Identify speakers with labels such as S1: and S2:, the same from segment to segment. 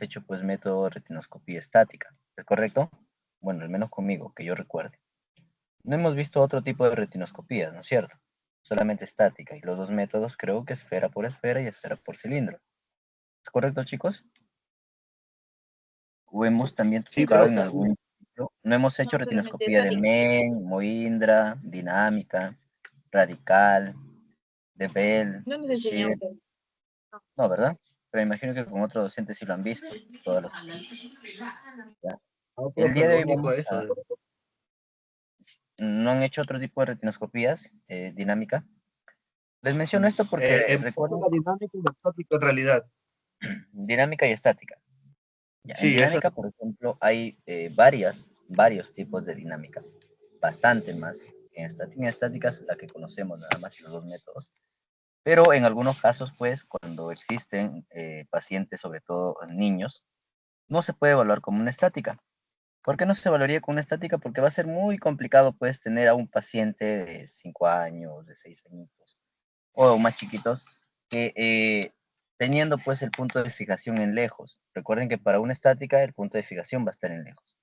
S1: hecho pues método de retinoscopía estática, ¿es correcto? Bueno, al menos conmigo, que yo recuerde. No hemos visto otro tipo de retinoscopías, ¿no es cierto? Solamente estática, y los dos métodos creo que esfera por esfera y esfera por cilindro. ¿Es correcto, chicos? O hemos también
S2: Sí,
S1: tocado en
S2: profe.
S1: algún... No hemos hecho
S3: No, solamente
S1: retinoscopía de
S3: estática.
S1: Men, Moindra, Dinámica, Radical, de Bell,
S3: No nos
S1: de
S3: enseñó.
S1: Shear. No, ¿verdad? Pero imagino que con otros docentes sí lo han visto. Todas las... Ya.
S2: No,
S1: El
S2: profe,
S1: día de
S2: lo
S1: hoy
S2: único
S1: vamos
S2: eso.
S1: a... ¿No han hecho otro tipo de retinoscopías dinámica? Les menciono esto porque
S2: En
S1: recuerden
S2: la dinámica y la estática en realidad.
S1: dinámica y estática. Ya, en
S2: Sí, eso.
S1: dinámica, por ejemplo, hay varios tipos de dinámica, bastante más. En estática es la que conocemos nada más, los dos métodos. Pero en algunos casos, pues, cuando existen pacientes, sobre todo niños, no se puede evaluar como una estática. ¿Por qué no se evaluaría como una estática? Porque va a ser muy complicado, pues, tener a un paciente de 5 años, de 6 añitos, o más chiquitos, que teniendo pues el punto de fijación en lejos. Recuerden que para una estática el punto de fijación va a estar en lejos.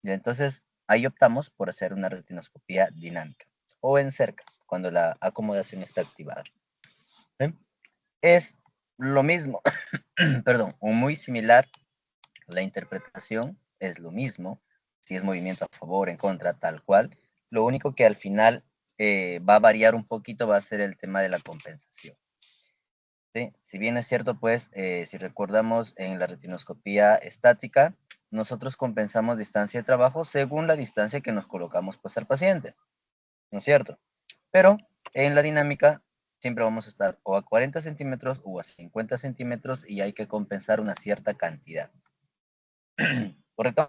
S1: Y entonces ahí optamos por hacer una retinoscopía dinámica o en cerca, cuando la acomodación está activada. ¿Sí? Es lo mismo, perdón, o muy similar, la interpretación es lo mismo, si es movimiento a favor, en contra, tal cual. Lo único que al final va a variar un poquito va a ser el tema de la compensación. ¿Sí? Si bien es cierto, pues, si recordamos en la retinoscopía estática, nosotros compensamos distancia de trabajo según la distancia que nos colocamos pues al paciente, ¿no es cierto? Pero en la dinámica siempre vamos a estar o a 40 centímetros o a 50 centímetros y hay que compensar una cierta cantidad. ¿Correcto?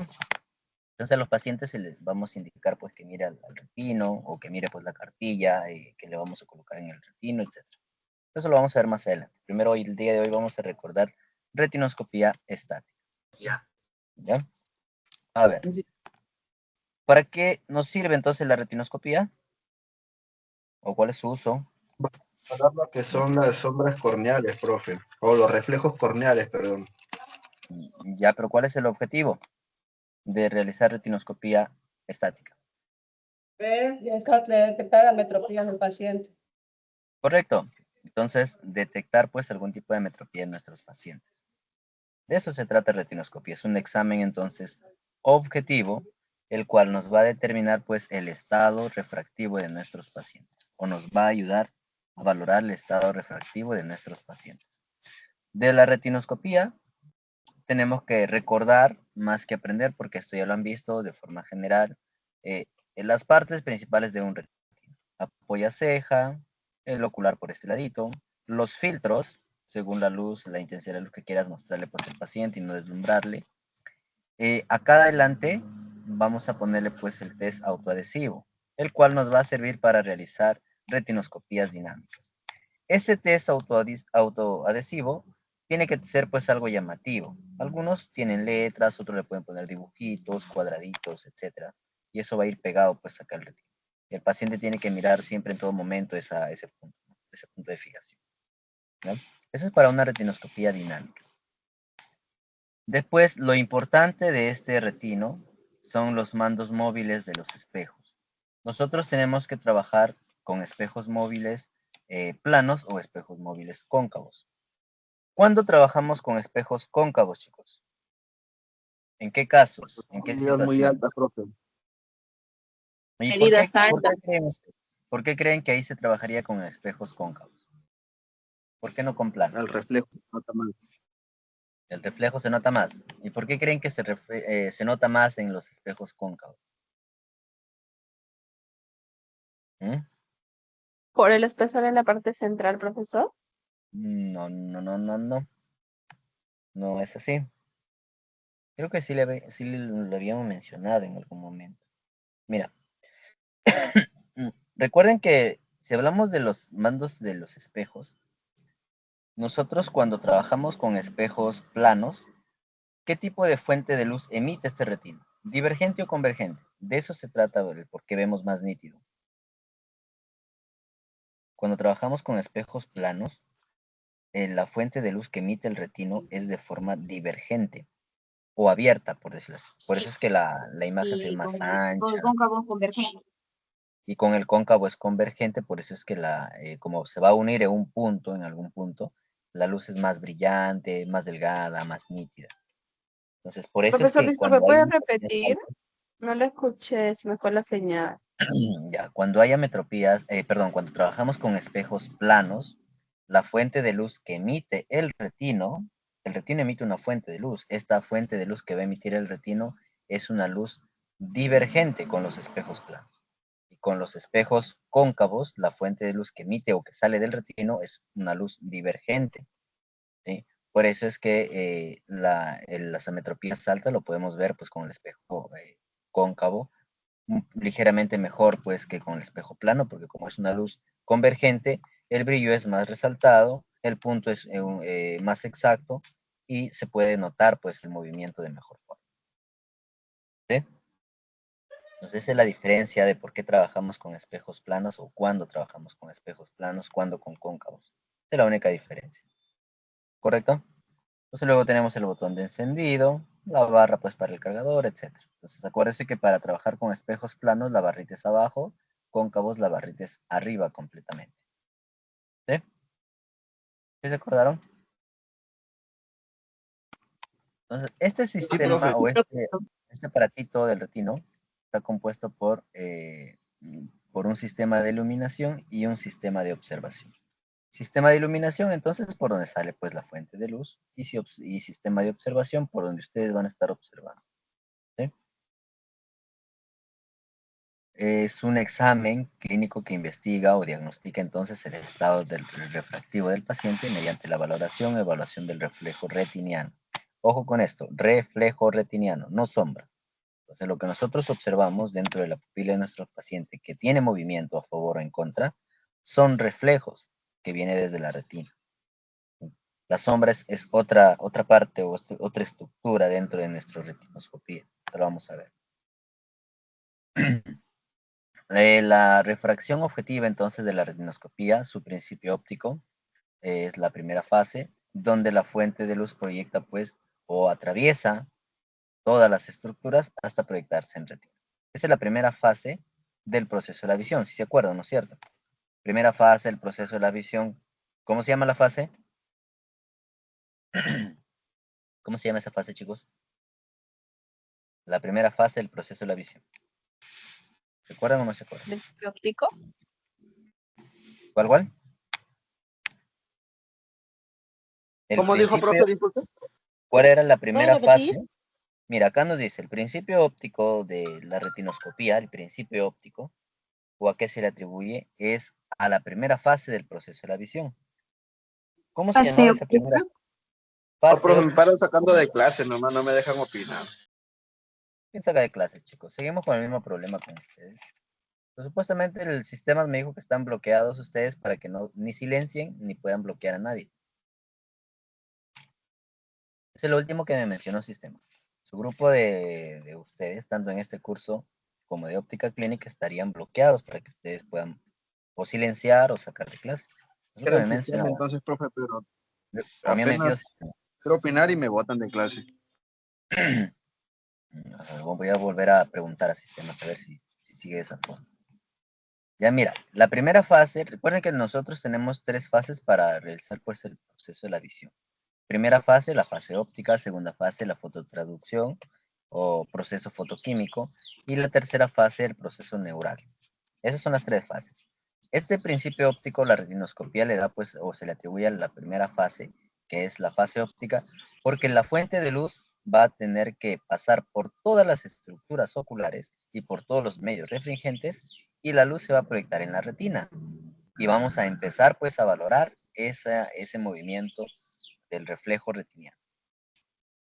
S1: Entonces a los pacientes se les vamos a indicar pues que mire al retino o que mire pues la cartilla que le vamos a colocar en el retino, etc. Eso lo vamos a ver más adelante. Primero, hoy, el día de hoy vamos a recordar retinoscopía estática. ¿Ya? A ver, ¿para qué nos sirve entonces la retinoscopía? ¿O cuál es su uso?
S2: Hablar lo que son las sombras corneales, profe. O los reflejos corneales, perdón.
S1: Ya, pero ¿cuál es el objetivo de realizar retinoscopía estática?
S3: Ver y detectar la metropía del paciente.
S1: Correcto. Entonces, detectar pues algún tipo de metropía en nuestros pacientes. De eso se trata retinoscopía. Es un examen entonces objetivo, el cual nos va a determinar pues el estado refractivo de nuestros pacientes o nos va a ayudar a valorar el estado refractivo de nuestros pacientes. De la retinoscopía tenemos que recordar más que aprender, porque esto ya lo han visto de forma general, en las partes principales de un retino. Apoya ceja, el ocular por este ladito, los filtros, según la luz, la intensidad de luz que quieras mostrarle pues al paciente y no deslumbrarle. Acá adelante vamos a ponerle pues el test autoadhesivo, el cual nos va a servir para realizar retinoscopías dinámicas. Este test autoadhesivo tiene que ser pues algo llamativo. Algunos tienen letras, otros le pueden poner dibujitos, cuadraditos, etcétera. Y eso va a ir pegado pues acá al retino. Y el paciente tiene que mirar siempre en todo momento ese punto de fijación, ¿no? Eso es para una retinoscopía dinámica. Después, lo importante de este retino son los mandos móviles de los espejos. Nosotros tenemos que trabajar con espejos móviles planos o espejos móviles cóncavos. ¿Cuándo trabajamos con espejos cóncavos, chicos? ¿En qué casos? ¿En qué
S2: Unidad muy alta,
S1: situaciones?
S2: profe.
S1: ¿Y
S3: Medidas altas.
S1: por qué creen que ahí se trabajaría con espejos cóncavos? ¿Por qué no con planos?
S2: El reflejo. Nota más.
S1: El reflejo se nota más. ¿Y por qué creen que se nota más en los espejos cóncavos? ¿Mm?
S4: Por el espesor en la parte central, profesor.
S1: No, no, no, no, no. No es así. Creo que sí lo habíamos mencionado en algún momento. Mira, recuerden que si hablamos de los mandos de los espejos, nosotros cuando trabajamos con espejos planos, ¿qué tipo de fuente de luz emite este retino? ¿Divergente o convergente? De eso se trata el por qué vemos más nítido. Cuando trabajamos con espejos planos, la fuente de luz que emite el retino es de forma divergente o abierta, por decirlo así. Por eso es que la imagen se ve
S5: Y
S1: más
S5: con
S1: ancha
S5: el cóncavo convergente.
S1: y con el cóncavo es convergente, por eso es que como se va a unir en un punto, en algún punto, la luz es más brillante, más delgada, más nítida. Entonces, por eso es
S4: Profesor,
S1: que
S4: disculpe,
S1: cuando hay
S4: ¿puede
S1: metropías
S4: repetir?
S1: altas,
S4: No le escuché, se me fue la señal.
S1: ya, cuando haya metropías, perdón, cuando trabajamos con espejos planos, la fuente de luz que emite el retino emite una fuente de luz. Esta fuente de luz que va a emitir el retino es una luz divergente con los espejos planos. Y con los espejos cóncavos, la fuente de luz que emite o que sale del retino es una luz divergente, ¿sí? Por eso es que las ametropías altas lo podemos ver pues con el espejo cóncavo ligeramente mejor pues que con el espejo plano, porque como es una luz convergente, el brillo es más resaltado, el punto es más exacto y se puede notar pues el movimiento de mejor forma. ¿Sí? Entonces esa es la diferencia de por qué trabajamos con espejos planos o cuándo trabajamos con espejos planos, cuándo con cóncavos. Esa es la única diferencia. ¿Correcto? Entonces luego tenemos el botón de encendido, la barra pues para el cargador, etc. Entonces acuérdense que para trabajar con espejos planos la barrita es abajo, cóncavos la barrita es arriba completamente. ¿Sí? ¿Sí se acordaron? Entonces este
S2: Sí, profe.
S1: sistema o este aparatito del retino está compuesto por un sistema de iluminación y un sistema de observación. Sistema de iluminación, entonces, por donde sale pues la fuente de luz y sistema de observación por donde ustedes van a estar observando. ¿Sí? Es un examen clínico que investiga o diagnostica entonces el estado del refractivo del paciente mediante la evaluación del reflejo retiniano. Ojo con esto, reflejo retiniano, no sombra. Entonces, lo que nosotros observamos dentro de la pupila de nuestro paciente que tiene movimiento a favor o en contra, son reflejos que vienen desde la retina. La sombra es otra parte o otra estructura dentro de nuestra retinoscopía. Lo vamos a ver. La refracción objetiva entonces de la retinoscopía, su principio óptico, es la primera fase, donde la fuente de luz proyecta pues o atraviesa todas las estructuras hasta proyectarse en retina. Esa es la primera fase del proceso de la visión, si se acuerdan, ¿no es cierto? Primera fase del proceso de la visión. ¿Cómo se llama la fase? ¿Cómo se llama esa fase, chicos? La primera fase del proceso de la visión. ¿Se acuerdan o no se acuerdan?
S4: ¿Principio óptico?
S1: ¿Cuál? El
S2: ¿Cómo dijo, profe?
S1: principio,
S2: Disculpe.
S1: ¿cuál era la
S5: ¿Puede
S1: primera
S5: repetir?
S1: fase? Mira, acá nos dice el principio óptico de la retinoscopía, el principio óptico, o a qué se le atribuye, es a la primera fase del proceso de la visión. ¿Cómo se
S5: Fase
S1: llamaba esa
S5: óptica.
S1: primera
S2: No,
S1: fase
S2: profe, me
S1: óptica?
S2: paran sacando de clase, nomás no me dejan opinar.
S1: ¿Quién saca de clases, chicos? Seguimos con el mismo problema con ustedes. Pues, supuestamente el sistema me dijo que están bloqueados ustedes para que no ni silencien ni puedan bloquear a nadie. Eso es lo último que me mencionó el sistema. Su grupo de ustedes, tanto en este curso como de óptica clínica, estarían bloqueados para que ustedes puedan o silenciar o sacar de clase. Es lo que
S2: Era
S1: me
S2: el sistema
S1: mencionaba.
S2: entonces, profe, pero
S1: A mí me ha metido
S2: apenas
S1: sistema.
S2: quiero opinar y me botan de clase.
S1: Voy a volver a preguntar a sistemas a ver si sigue esa forma. Ya mira, la primera fase, recuerden que nosotros tenemos 3 fases para realizar pues el proceso de la visión. Primera fase, la fase óptica, segunda fase, la fototraducción o proceso fotoquímico, y la tercera fase, el proceso neural. Esas son las 3 fases. Este principio óptico, la retinoscopía le da pues, o se le atribuye a la primera fase, que es la fase óptica, porque la fuente de luz va a tener que pasar por todas las estructuras oculares y por todos los medios refringentes, y la luz se va a proyectar en la retina. Y vamos a empezar pues a valorar ese movimiento del reflejo retiniano.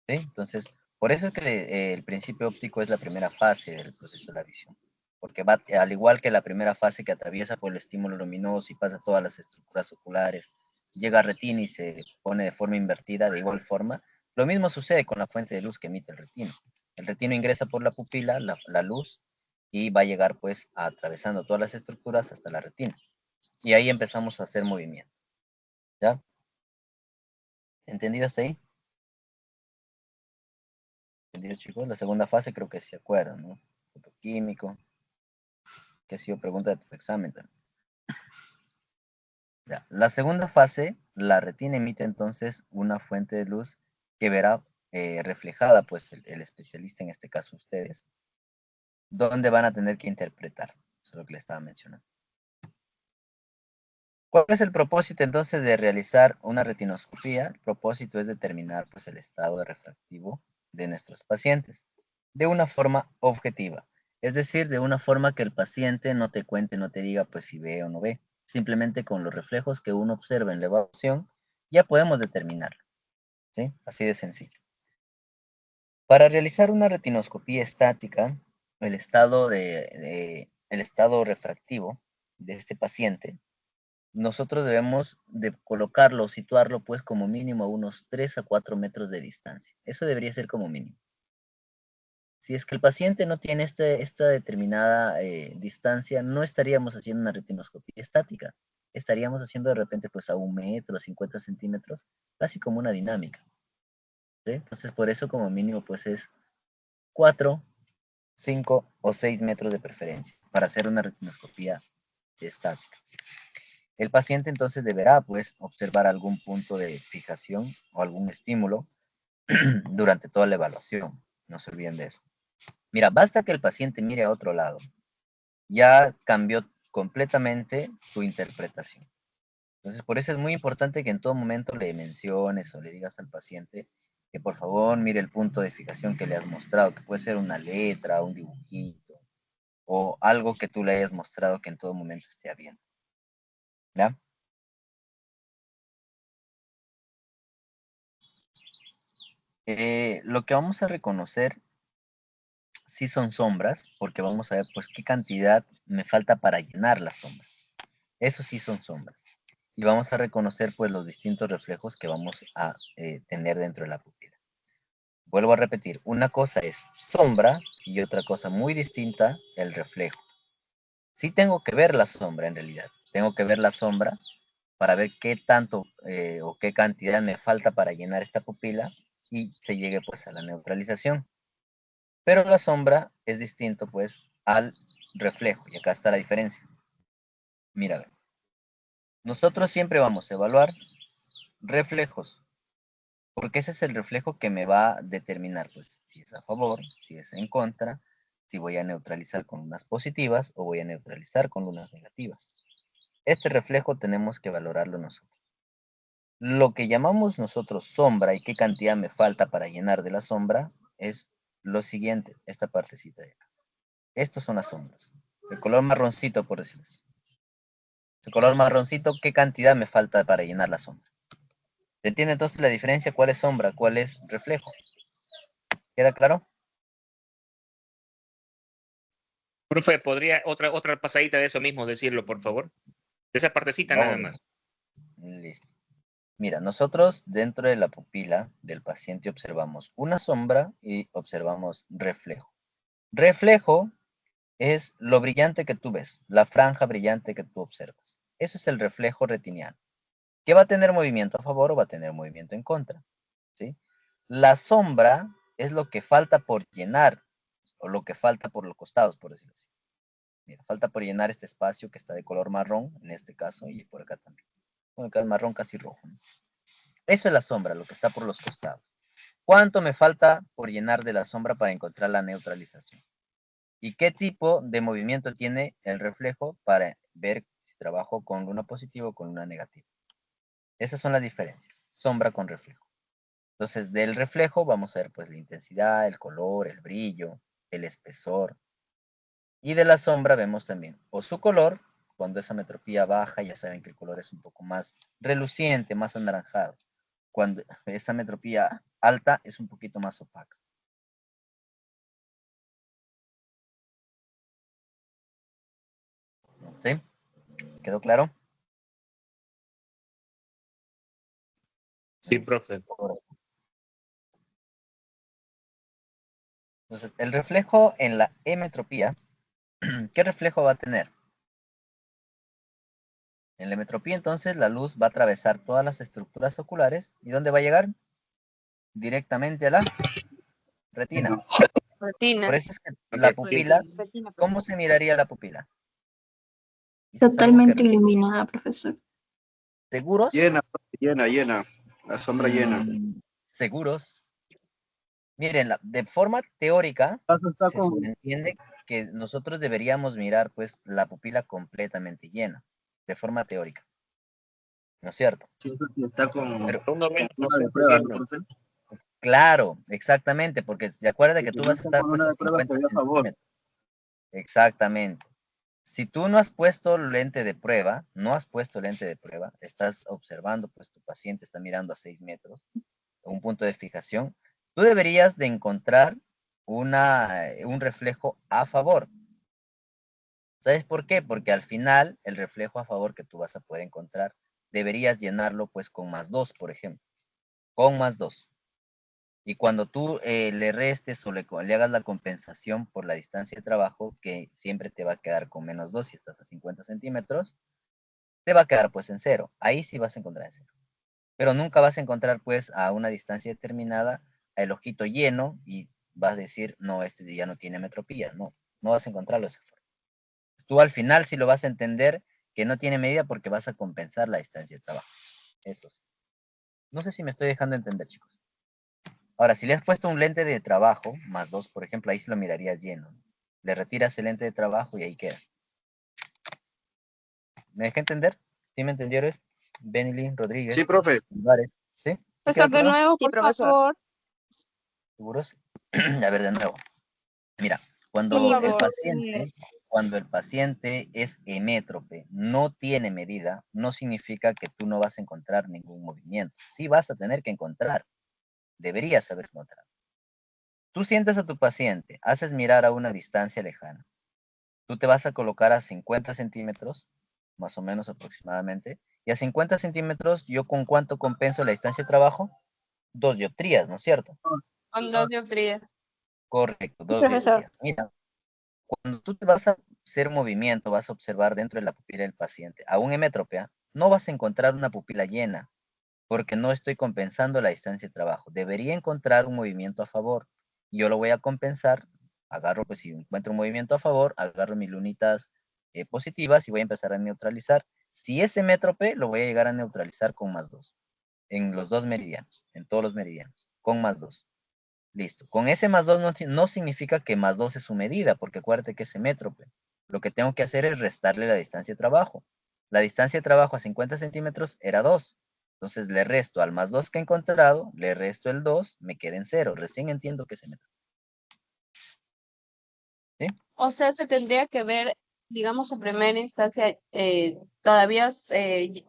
S1: ¿Sí? Entonces, por eso es que el principio óptico es la primera fase del proceso de la visión, porque va, al igual que la primera fase que atraviesa por el estímulo luminoso y pasa todas las estructuras oculares, llega a retina y se pone de forma invertida, de igual forma, lo mismo sucede con la fuente de luz que emite el retino. El retino ingresa por la pupila, la luz, y va a llegar pues atravesando todas las estructuras hasta la retina. Y ahí empezamos a hacer movimiento. ¿Ya? ¿Entendido hasta ahí? ¿Entendido, chicos? La segunda fase creo que se acuerdan, ¿no? Fotoquímico, que ha sido pregunta de tu examen también. Ya. La segunda fase, la retina emite entonces una fuente de luz que verá reflejada, pues, el especialista, en este caso ustedes, donde van a tener que interpretar. Eso es lo que le estaba mencionando. ¿Cuál es el propósito entonces de realizar una retinoscopía? El propósito es determinar, pues, el estado refractivo de nuestros pacientes de una forma objetiva. Es decir, de una forma que el paciente no te cuente, no te diga pues si ve o no ve. Simplemente con los reflejos que uno observa en la evaluación ya podemos determinarlo. ¿Sí? Así de sencillo. Para realizar una retinoscopía estática, el estado refractivo de este paciente, nosotros debemos de colocarlo, situarlo pues como mínimo a unos 3 a 4 metros de distancia. Eso debería ser como mínimo. Si es que el paciente no tiene esta determinada distancia, no estaríamos haciendo una retinoscopía estática. Estaríamos haciendo de repente pues a 1 metro, a 50 centímetros, casi como una dinámica. ¿Sí? Entonces por eso como mínimo pues es 4, 5 o 6 metros de preferencia para hacer una retinoscopía estática. El paciente entonces deberá pues observar algún punto de fijación o algún estímulo durante toda la evaluación. No se olviden de eso. Mira, basta que el paciente mire a otro lado. Ya cambió completamente tu interpretación. Entonces, por eso es muy importante que en todo momento le menciones o le digas al paciente que por favor mire el punto de fijación que le has mostrado, que puede ser una letra, un dibujito, o algo que tú le hayas mostrado que en todo momento esté viendo. ¿Ya? Lo que vamos a reconocer sí son sombras, porque vamos a ver pues qué cantidad me falta para llenar la sombra. Eso sí son sombras. Y vamos a reconocer pues los distintos reflejos que vamos a tener dentro de la pupila. Vuelvo a repetir, una cosa es sombra y otra cosa muy distinta, el reflejo. Sí tengo que ver la sombra en realidad, tengo que ver la sombra para ver qué tanto o qué cantidad me falta para llenar esta pupila y se llegue pues a la neutralización. Pero la sombra es distinto pues al reflejo y acá está la diferencia. Mira, a ver. Nosotros siempre vamos a evaluar reflejos, porque ese es el reflejo que me va a determinar, pues, si es a favor, si es en contra, si voy a neutralizar con lunas positivas o voy a neutralizar con lunas negativas. Este reflejo tenemos que valorarlo nosotros. Lo que llamamos nosotros sombra y qué cantidad me falta para llenar de la sombra es lo siguiente, esta partecita de acá. Estos son las sombras. El color marroncito, por decirlo así. El color marroncito, ¿qué cantidad me falta para llenar la sombra? ¿Se entiende entonces la diferencia? ¿Cuál es sombra? ¿Cuál es reflejo? ¿Queda claro?
S5: Profe, ¿podría otra pasadita de eso mismo decirlo, por favor? De esa partecita nada más.
S1: Listo. Mira, nosotros dentro de la pupila del paciente observamos una sombra y observamos reflejo. Reflejo es lo brillante que tú ves, la franja brillante que tú observas. Eso es el reflejo retiniano. ¿Que va a tener movimiento a favor o va a tener movimiento en contra? ¿Sí? La sombra es lo que falta por llenar, o lo que falta por los costados, por decirlo así. Mira, falta por llenar este espacio que está de color marrón, en este caso, y por acá también. Bueno, acá el marrón casi rojo, ¿no? Eso es la sombra, lo que está por los costados. ¿Cuánto me falta por llenar de la sombra para encontrar la neutralización? ¿Y qué tipo de movimiento tiene el reflejo para ver si trabajo con luna positiva o con luna negativa? Esas son las diferencias, sombra con reflejo. Entonces, del reflejo vamos a ver pues la intensidad, el color, el brillo, el espesor. Y de la sombra vemos también o su color, cuando esa metropía baja, ya saben que el color es un poco más reluciente, más anaranjado. Cuando esa metropía alta es un poquito más opaca. ¿Sí? ¿Quedó claro?
S5: Sí, profe.
S1: Entonces, el reflejo en la emetropía, ¿qué reflejo va a tener? En la metropía, entonces, la luz va a atravesar todas las estructuras oculares. ¿Y dónde va a llegar? Directamente a la retina.
S4: Retina.
S1: Por eso es que la
S5: Ok,
S1: pupila,
S6: Retina,
S1: ¿cómo se miraría la pupila? Eso es algo
S7: Totalmente
S1: que,
S7: iluminada, profesor.
S1: ¿seguros?
S2: Llena, llena, llena. La sombra llena.
S1: ¿Seguros? Miren, de forma teórica,
S8: Caso está
S1: se
S8: con
S1: subentiende que nosotros deberíamos mirar, pues, la pupila completamente llena, de forma teórica, ¿no es cierto?
S8: sí, eso sí está con
S1: Pero,
S5: un
S8: una de
S5: 90%
S8: prueba, ¿no,
S5: lleno.
S8: profe?
S1: claro, exactamente, porque de acuerdo que
S8: Si
S1: tú vas a
S8: están
S1: estar,
S8: con
S1: pues,
S8: una
S1: a
S8: de prueba,
S1: 50
S8: te da favor.
S1: centímetros. Exactamente. Si tú no has puesto lente de prueba, estás observando, pues tu paciente está mirando a 6 metros, un punto de fijación, tú deberías de encontrar un reflejo a favor. ¿Sabes por qué? Porque al final el reflejo a favor que tú vas a poder encontrar, deberías llenarlo pues con +2, por ejemplo, con +2. Y cuando tú le restes o le hagas la compensación por la distancia de trabajo, que siempre te va a quedar con -2 si estás a 50 centímetros, te va a quedar pues en 0. Ahí sí vas a encontrar en 0. Pero nunca vas a encontrar pues a una distancia determinada el ojito lleno y vas a decir, no, este ya no tiene metropía. No, no vas a encontrarlo de esa forma. Tú al final sí lo vas a entender que no tiene medida porque vas a compensar la distancia de trabajo. Eso sí. No sé si me estoy dejando entender, chicos. Ahora, si le has puesto un lente de trabajo, +2, por ejemplo, ahí sí lo mirarías lleno. Le retiras el lente de trabajo y ahí queda. ¿Me dejé entender? ¿Sí me entendieron? Benilyn Rodríguez,
S2: Sí, profe.
S1: Álvarez, ¿sí? ¿Sí quedó
S4: Profesor, de
S1: claro?
S4: nuevo,
S6: Sí,
S4: por
S6: profesor.
S4: favor.
S1: ¿Seguros? A ver, de nuevo. Mira,
S4: Por
S6: Sí,
S4: favor.
S1: cuando el paciente es hemétrope, no tiene medida, no significa que tú no vas a encontrar ningún movimiento. Sí vas a tener que encontrar, deberías haber encontrado. Tú sientes a tu paciente, haces mirar a una distancia lejana. Tú te vas a colocar a 50 centímetros, más o menos aproximadamente, y a 50 centímetros, ¿yo con cuánto compenso la distancia de trabajo? 2 dioptrías, ¿no es cierto?
S4: Con 2 dioptrías.
S1: Correcto,
S6: Sí,
S1: 2
S6: profesor.
S1: dioptrías. Mira, cuando tú te vas a hacer movimiento, vas a observar dentro de la pupila del paciente a un hemétrope, no vas a encontrar una pupila llena, porque no estoy compensando la distancia de trabajo. Debería encontrar un movimiento a favor. Yo lo voy a compensar, agarro, pues si encuentro un movimiento a favor, agarro mis lunitas positivas y voy a empezar a neutralizar. Si es hemétrope, lo voy a llegar a neutralizar con +2, en los 2 meridianos, en todos los meridianos, con +2. Listo. Con ese +2 no significa que +2 es su medida, porque acuérdate que es hemétrope. Lo que tengo que hacer es restarle la distancia de trabajo. La distancia de trabajo a 50 centímetros era 2. Entonces le resto al +2 que he encontrado, le resto el 2, me queda en 0. Recién entiendo que es hemétrope. ¿Sí?
S4: O sea, se tendría que ver, digamos, en primera instancia, todavía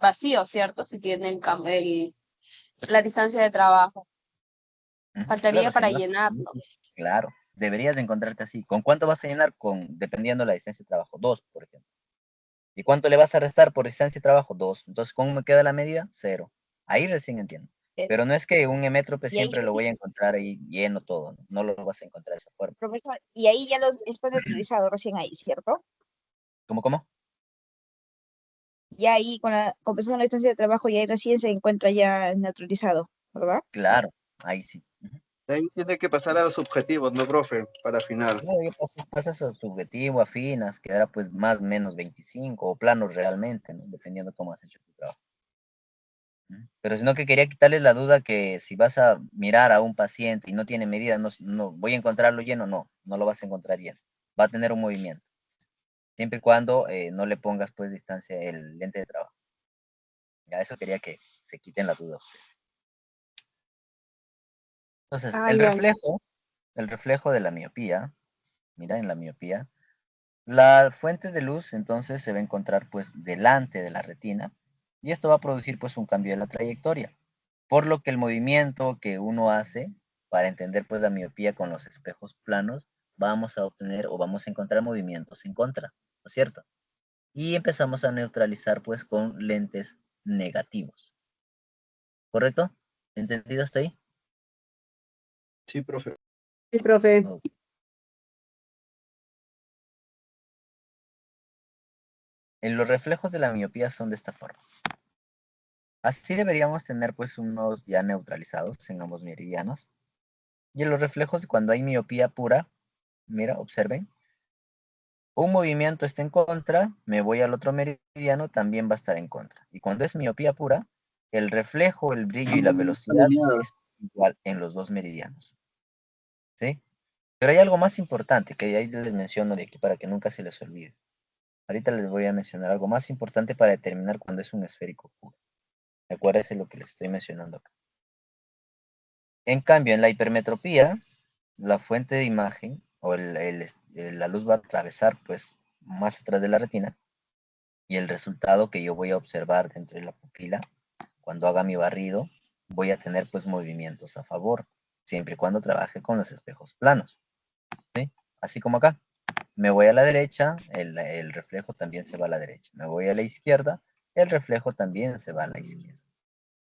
S4: vacío, ¿cierto? Si tiene la distancia de trabajo. Faltaría
S1: Claro, si
S4: para
S1: no,
S4: llenarlo.
S1: claro. Deberías de encontrarte así. ¿Con cuánto vas a llenar? Dependiendo de la distancia de trabajo. 2, por ejemplo. ¿Y cuánto le vas a restar por distancia de trabajo? 2. Entonces, ¿cómo me queda la medida? 0. Ahí recién entiendo.
S6: Eh,
S1: Pero no es que un hemétrope
S6: Y ahí,
S1: siempre lo voy a encontrar ahí lleno todo. No lo vas a encontrar de esa forma.
S6: profesor, y ahí ya está neutralizado recién ahí, ¿cierto?
S1: ¿Cómo?
S6: Ya ahí con la compensación de la distancia de trabajo, ya ahí recién se encuentra ya neutralizado, ¿verdad?
S1: Claro, ahí sí. Ujú.
S2: De ahí tiene que pasar a los objetivos, ¿no, profe? Para final.
S1: No, ya pasas a subjetivo, afinas, quedará pues más o menos 25 o planos realmente, ¿no? Dependiendo cómo has hecho tu trabajo. Pero sino que quería quitarles la duda que si vas a mirar a un paciente y no tiene medida, no voy a encontrarlo lleno, no lo vas a encontrar lleno. Va a tener un movimiento, siempre y cuando no le pongas pues distancia el lente de trabajo. Ya eso quería que se quiten la duda ustedes. Entonces, el reflejo de la miopía, mira, en la miopía, la fuente de luz entonces se va a encontrar pues delante de la retina y esto va a producir pues un cambio de la trayectoria. Por lo que el movimiento que uno hace para entender pues la miopía con los espejos planos, vamos a obtener o vamos a encontrar movimientos en contra, ¿no es cierto? Y empezamos a neutralizar pues con lentes negativos. ¿Correcto? ¿Entendido hasta ahí?
S2: Sí, profe.
S3: Sí, profe.
S1: Ok. En los reflejos de la miopía son de esta forma. Así deberíamos tener pues unos ya neutralizados en ambos meridianos. Y en los reflejos cuando hay miopía pura, mira, observen, un movimiento está en contra, me voy al otro meridiano, también va a estar en contra. Y cuando es miopía pura, el reflejo, el brillo y la velocidad es igual en los dos meridianos. ¿Sí? Pero hay algo más importante que ahí les menciono de aquí para que nunca se les olvide. Ahorita les voy a mencionar algo más importante para determinar cuando es un esférico puro. Acuérdense lo que les estoy mencionando acá. En cambio, en la hipermetropía, la fuente de imagen o la luz va a atravesar pues más atrás de la retina y el resultado que yo voy a observar dentro de la pupila cuando haga mi barrido voy a tener pues movimientos a favor siempre y cuando trabaje con los espejos planos, ¿sí? Así como acá, me voy a la derecha, el reflejo también se va a la derecha, me voy a la izquierda, el reflejo también se va a la izquierda,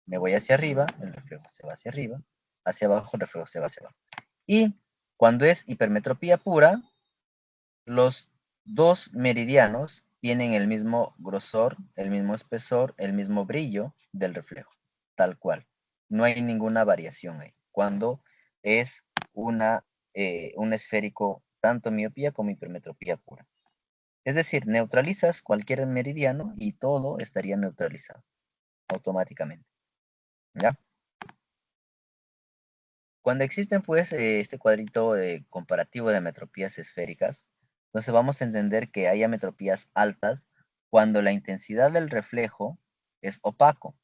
S1: me voy hacia arriba, el reflejo se va hacia arriba, hacia abajo el reflejo se va hacia abajo. Y cuando es hipermetropía pura, los dos meridianos tienen el mismo grosor, el mismo espesor, el mismo brillo del reflejo, tal cual. No hay ninguna variación ahí. Cuando es un esférico tanto miopía como hipermetropía pura. Es decir, neutralizas cualquier meridiano y todo estaría neutralizado automáticamente. ¿Ya? Cuando existen, pues, este cuadrito comparativo de metropías esféricas, entonces vamos a entender que hay ametropías altas cuando la intensidad del reflejo es opaco.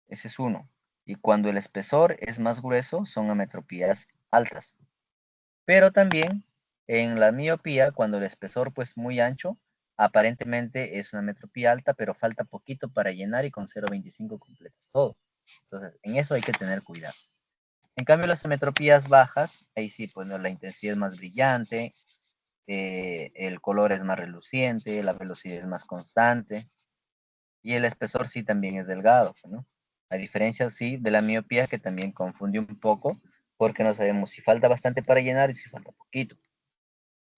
S1: Ese es uno. Y cuando el espesor es más grueso, son ametropías altas. Pero también en la miopía, cuando el espesor pues muy ancho, aparentemente es una metropía alta, pero falta poquito para llenar y con 0,25 completas todo. Entonces, en eso hay que tener cuidado. En cambio, las ametropías bajas, ahí sí, pues ¿no? La intensidad es más brillante, el color es más reluciente, la velocidad es más constante y el espesor sí también es delgado, ¿no? A diferencia, sí, de la miopía que también confunde un poco porque no sabemos si falta bastante para llenar y si falta poquito,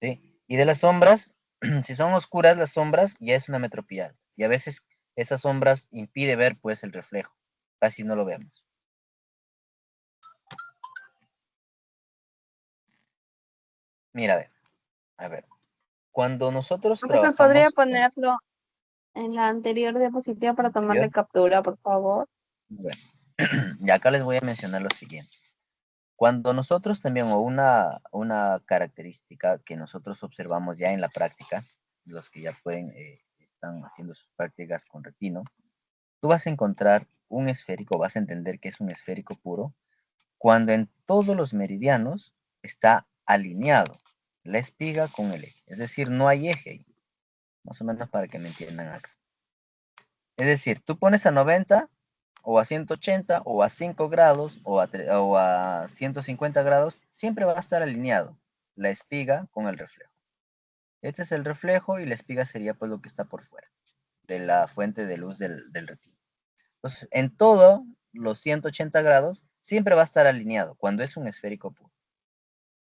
S1: ¿sí? Y de las sombras, si son oscuras las sombras, ya es una metropía y a veces esas sombras impide ver pues el reflejo, casi no lo vemos. Mira, a ver. Cuando nosotros
S4: Profesor, ¿podría
S1: trabajamos con
S4: ponerlo en la anterior diapositiva para tomarle
S1: anterior,
S4: captura, por favor?
S1: bueno, y acá les voy a mencionar lo siguiente. Cuando nosotros también, o una característica que nosotros observamos ya en la práctica, los que ya pueden, están haciendo sus prácticas con retino, tú vas a encontrar un esférico, vas a entender que es un esférico puro, cuando en todos los meridianos está alineado la espiga con el eje. Es decir, no hay eje ahí, más o menos para que me entiendan acá. Es decir, tú pones a 90 o a 180 o a 5 grados o a 150 grados, siempre va a estar alineado la espiga con el reflejo. Este es el reflejo y la espiga sería pues lo que está por fuera de la fuente de luz del retino. Entonces, en todos los 180 grados siempre va a estar alineado cuando es un esférico puro.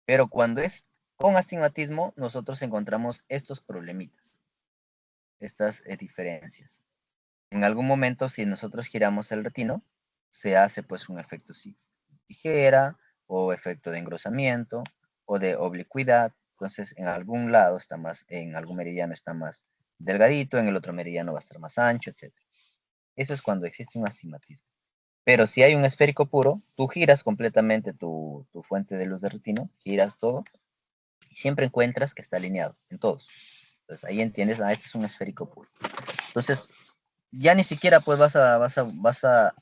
S1: Pero cuando es con astigmatismo, nosotros encontramos estos problemitas, estas diferencias. En algún momento, si nosotros giramos el retino, se hace pues un efecto tijera, o efecto de engrosamiento, o de oblicuidad. Entonces, en algún lado está más, en algún meridiano está más delgadito, en el otro meridiano va a estar más ancho, etc. Eso es cuando existe un astigmatismo. Pero si hay un esférico puro, tú giras completamente tu fuente de luz de retino, giras todo, y siempre encuentras que está alineado en todos. Entonces ahí entiendes, este es un esférico puro. Entonces, ya ni siquiera pues vas a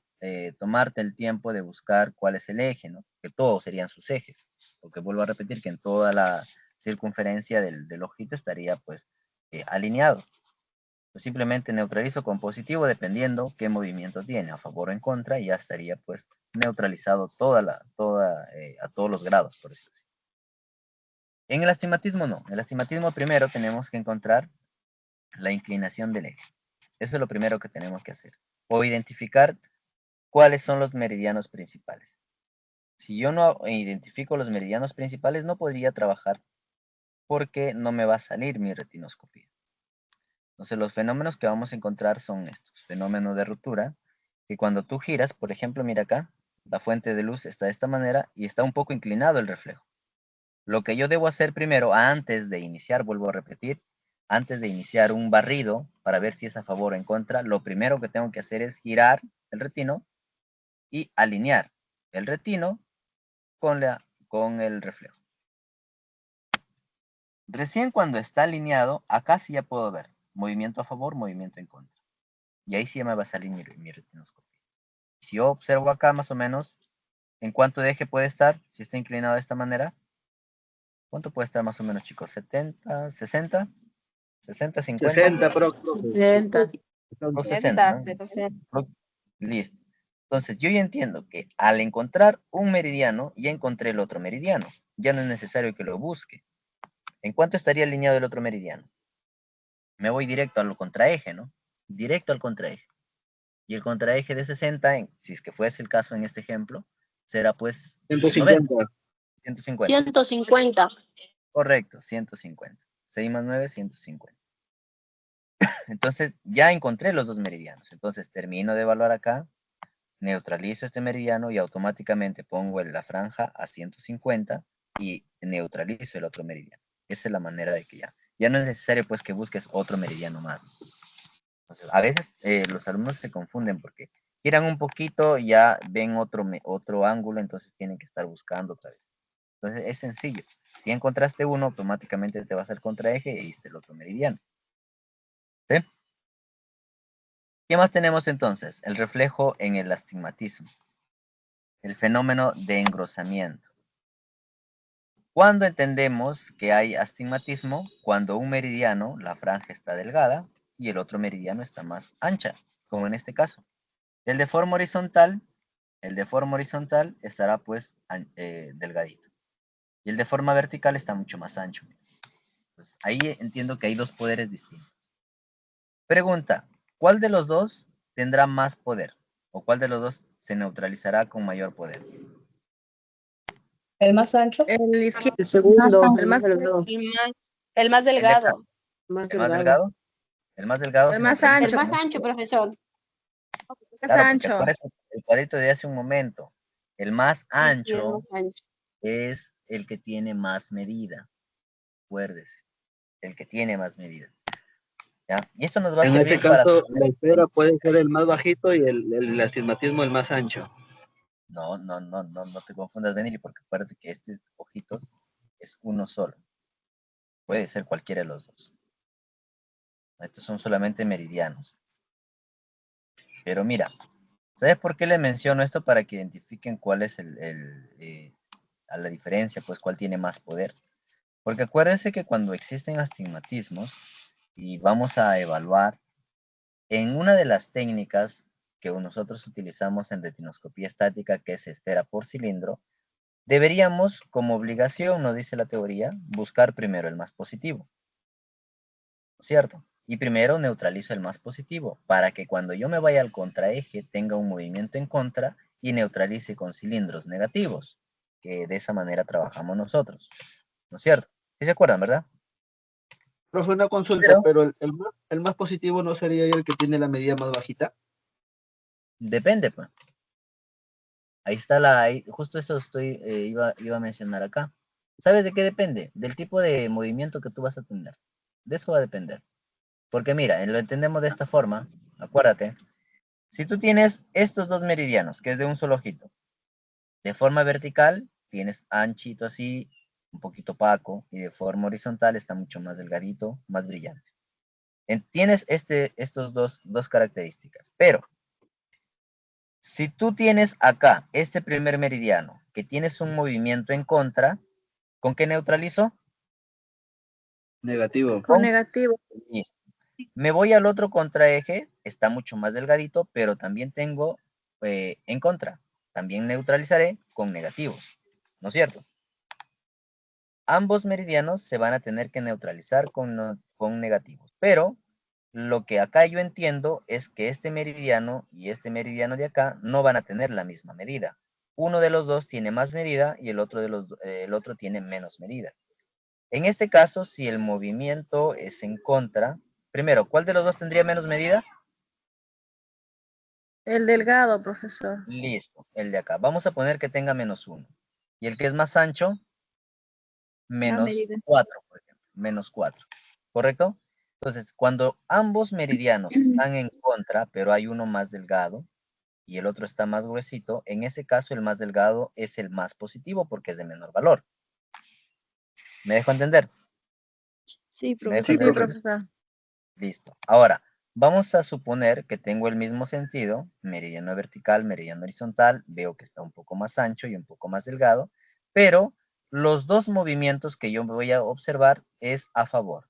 S1: tomarte el tiempo de buscar cuál es el eje, ¿no? Que todos serían sus ejes, porque vuelvo a repetir que en toda la circunferencia del ojito estaría pues alineado. Entonces, simplemente neutralizo con positivo dependiendo qué movimiento tiene, a favor o en contra, y ya estaría pues neutralizado a todos los grados, por decirlo así. En el astigmatismo no, en el astigmatismo primero tenemos que encontrar la inclinación del eje. Eso es lo primero que tenemos que hacer. O identificar cuáles son los meridianos principales. Si yo no identifico los meridianos principales, no podría trabajar porque no me va a salir mi retinoscopía. Entonces, los fenómenos que vamos a encontrar son estos. Fenómeno de ruptura, que cuando tú giras, por ejemplo, mira acá, la fuente de luz está de esta manera y está un poco inclinado el reflejo. Lo que yo debo hacer primero, antes de iniciar, vuelvo a repetir, antes de iniciar un barrido, para ver si es a favor o en contra, lo primero que tengo que hacer es girar el retino y alinear el retino con el reflejo. Recién cuando está alineado, acá sí ya puedo ver movimiento a favor, movimiento en contra. Y ahí sí ya me va a salir mi retinoscopia. Si yo observo acá más o menos, ¿en cuánto de eje puede estar? Si está inclinado de esta manera. ¿Cuánto puede estar más o menos, chicos? ¿70, 60? ¿60, 50?
S2: 60, profe.
S3: 70.
S1: O 60, ¿no? Listo. Entonces, yo ya entiendo que al encontrar un meridiano, ya encontré el otro meridiano. Ya no es necesario que lo busque. ¿En cuánto estaría alineado el otro meridiano? Me voy directo al contraeje, ¿no? Directo al contraeje. Y el contraeje de 60, si es que fuese el caso en este ejemplo, será pues 90, 150.
S4: 150.
S1: Correcto, 150. 6 más 9, 150. Entonces, ya encontré los dos meridianos. Entonces, termino de evaluar acá, neutralizo este meridiano y automáticamente pongo la franja a 150 y neutralizo el otro meridiano. Esa es la manera de que ya no es necesario pues que busques otro meridiano más. Entonces, a veces los alumnos se confunden porque giran un poquito, ya ven otro ángulo, entonces tienen que estar buscando otra vez. Entonces es sencillo. Si encontraste uno, automáticamente te vas al contraeje y este el otro meridiano. ¿Sí? ¿Qué más tenemos entonces? El reflejo en el astigmatismo. El fenómeno de engrosamiento. ¿Cuándo entendemos que hay astigmatismo? Cuando un meridiano, la franja está delgada, y el otro meridiano está más ancha, como en este caso. El de forma horizontal estará pues delgadito. Y el de forma vertical está mucho más ancho. Pues ahí entiendo que hay dos poderes distintos. Pregunta, ¿cuál de los dos tendrá más poder? ¿O cuál de los dos se neutralizará con mayor poder?
S3: El más ancho.
S7: El izquierdo,
S6: El segundo,
S7: el más delgado.
S4: El más delgado.
S7: Más
S1: ¿El más
S7: delgado.
S1: delgado? El más delgado
S7: El
S1: se
S7: más
S1: neutraliza.
S4: El
S7: ancho.
S4: más ancho, profesor.
S7: Más
S1: Claro, porque
S7: ancho.
S1: acuérdense el cuadrito de hace un momento. El más
S4: Sí, sí, el
S1: ancho
S4: más ancho.
S1: es el que tiene más medida. Acuérdese. El que tiene más medida. ¿Ya? Y esto nos va a
S2: En
S1: servir
S2: ese
S1: para
S2: caso,
S1: sostener
S2: la
S1: el
S2: esfera
S1: juicio.
S2: puede ser el más bajito y el astigmatismo el más ancho.
S1: No te confundas, Benny, porque acuérdate que este ojito es uno solo. Puede ser cualquiera de los dos. Estos son solamente meridianos. Pero mira, ¿sabes por qué le menciono esto? Para que identifiquen cuál es a la diferencia, pues cuál tiene más poder. Porque acuérdense que cuando existen astigmatismos y vamos a evaluar, en una de las técnicas que nosotros utilizamos en retinoscopía estática, que es esfera por cilindro, deberíamos, como obligación, nos dice la teoría, buscar primero el más positivo, ¿cierto? Y primero neutralizo el más positivo, para que cuando yo me vaya al contraeje tenga un movimiento en contra y neutralice con cilindros negativos, que de esa manera trabajamos nosotros, ¿no es cierto? ¿Sí se acuerdan, verdad?
S2: Profe, una consulta,
S1: Pero
S2: pero el más positivo no sería el que tiene la medida más bajita.
S1: depende, pues. Ahí está justo eso iba a mencionar acá. ¿Sabes de qué depende? Del tipo de movimiento que tú vas a tener. De eso va a depender. Porque mira, lo entendemos de esta forma, acuérdate, si tú tienes estos dos meridianos, que es de un solo ojito, de forma vertical tienes anchito así, un poquito opaco, y de forma horizontal está mucho más delgadito, más brillante. Tienes estos dos características, pero si tú tienes acá este primer meridiano, que tienes un movimiento en contra, ¿con qué neutralizo?
S2: Negativo.
S7: Con negativo.
S1: Listo. Me voy al otro contraeje, está mucho más delgadito, pero también tengo en contra. También neutralizaré con negativos, ¿no es cierto? Ambos meridianos se van a tener que neutralizar con negativos, pero lo que acá yo entiendo es que este meridiano y este meridiano de acá no van a tener la misma medida. Uno de los dos tiene más medida y el otro tiene menos medida. En este caso, si el movimiento es en contra, primero, ¿cuál de los dos tendría menos medida?
S7: El delgado, profesor.
S1: Listo, el de acá. Vamos a poner que tenga -1. Y el que es más ancho, menos
S6: medida.
S1: 4, por ejemplo. Menos 4. ¿Correcto? Entonces, cuando ambos meridianos están en contra, pero hay uno más delgado y el otro está más gruesito, en ese caso el más delgado es el más positivo porque es de menor valor. ¿Me dejo entender?
S6: Sí,
S1: ¿Me dejo
S6: profesor.
S7: Sí,
S1: entender?
S7: profesor.
S1: Listo. Ahora, vamos a suponer que tengo el mismo sentido, meridiano vertical, meridiano horizontal, veo que está un poco más ancho y un poco más delgado, pero los dos movimientos que yo voy a observar es a favor.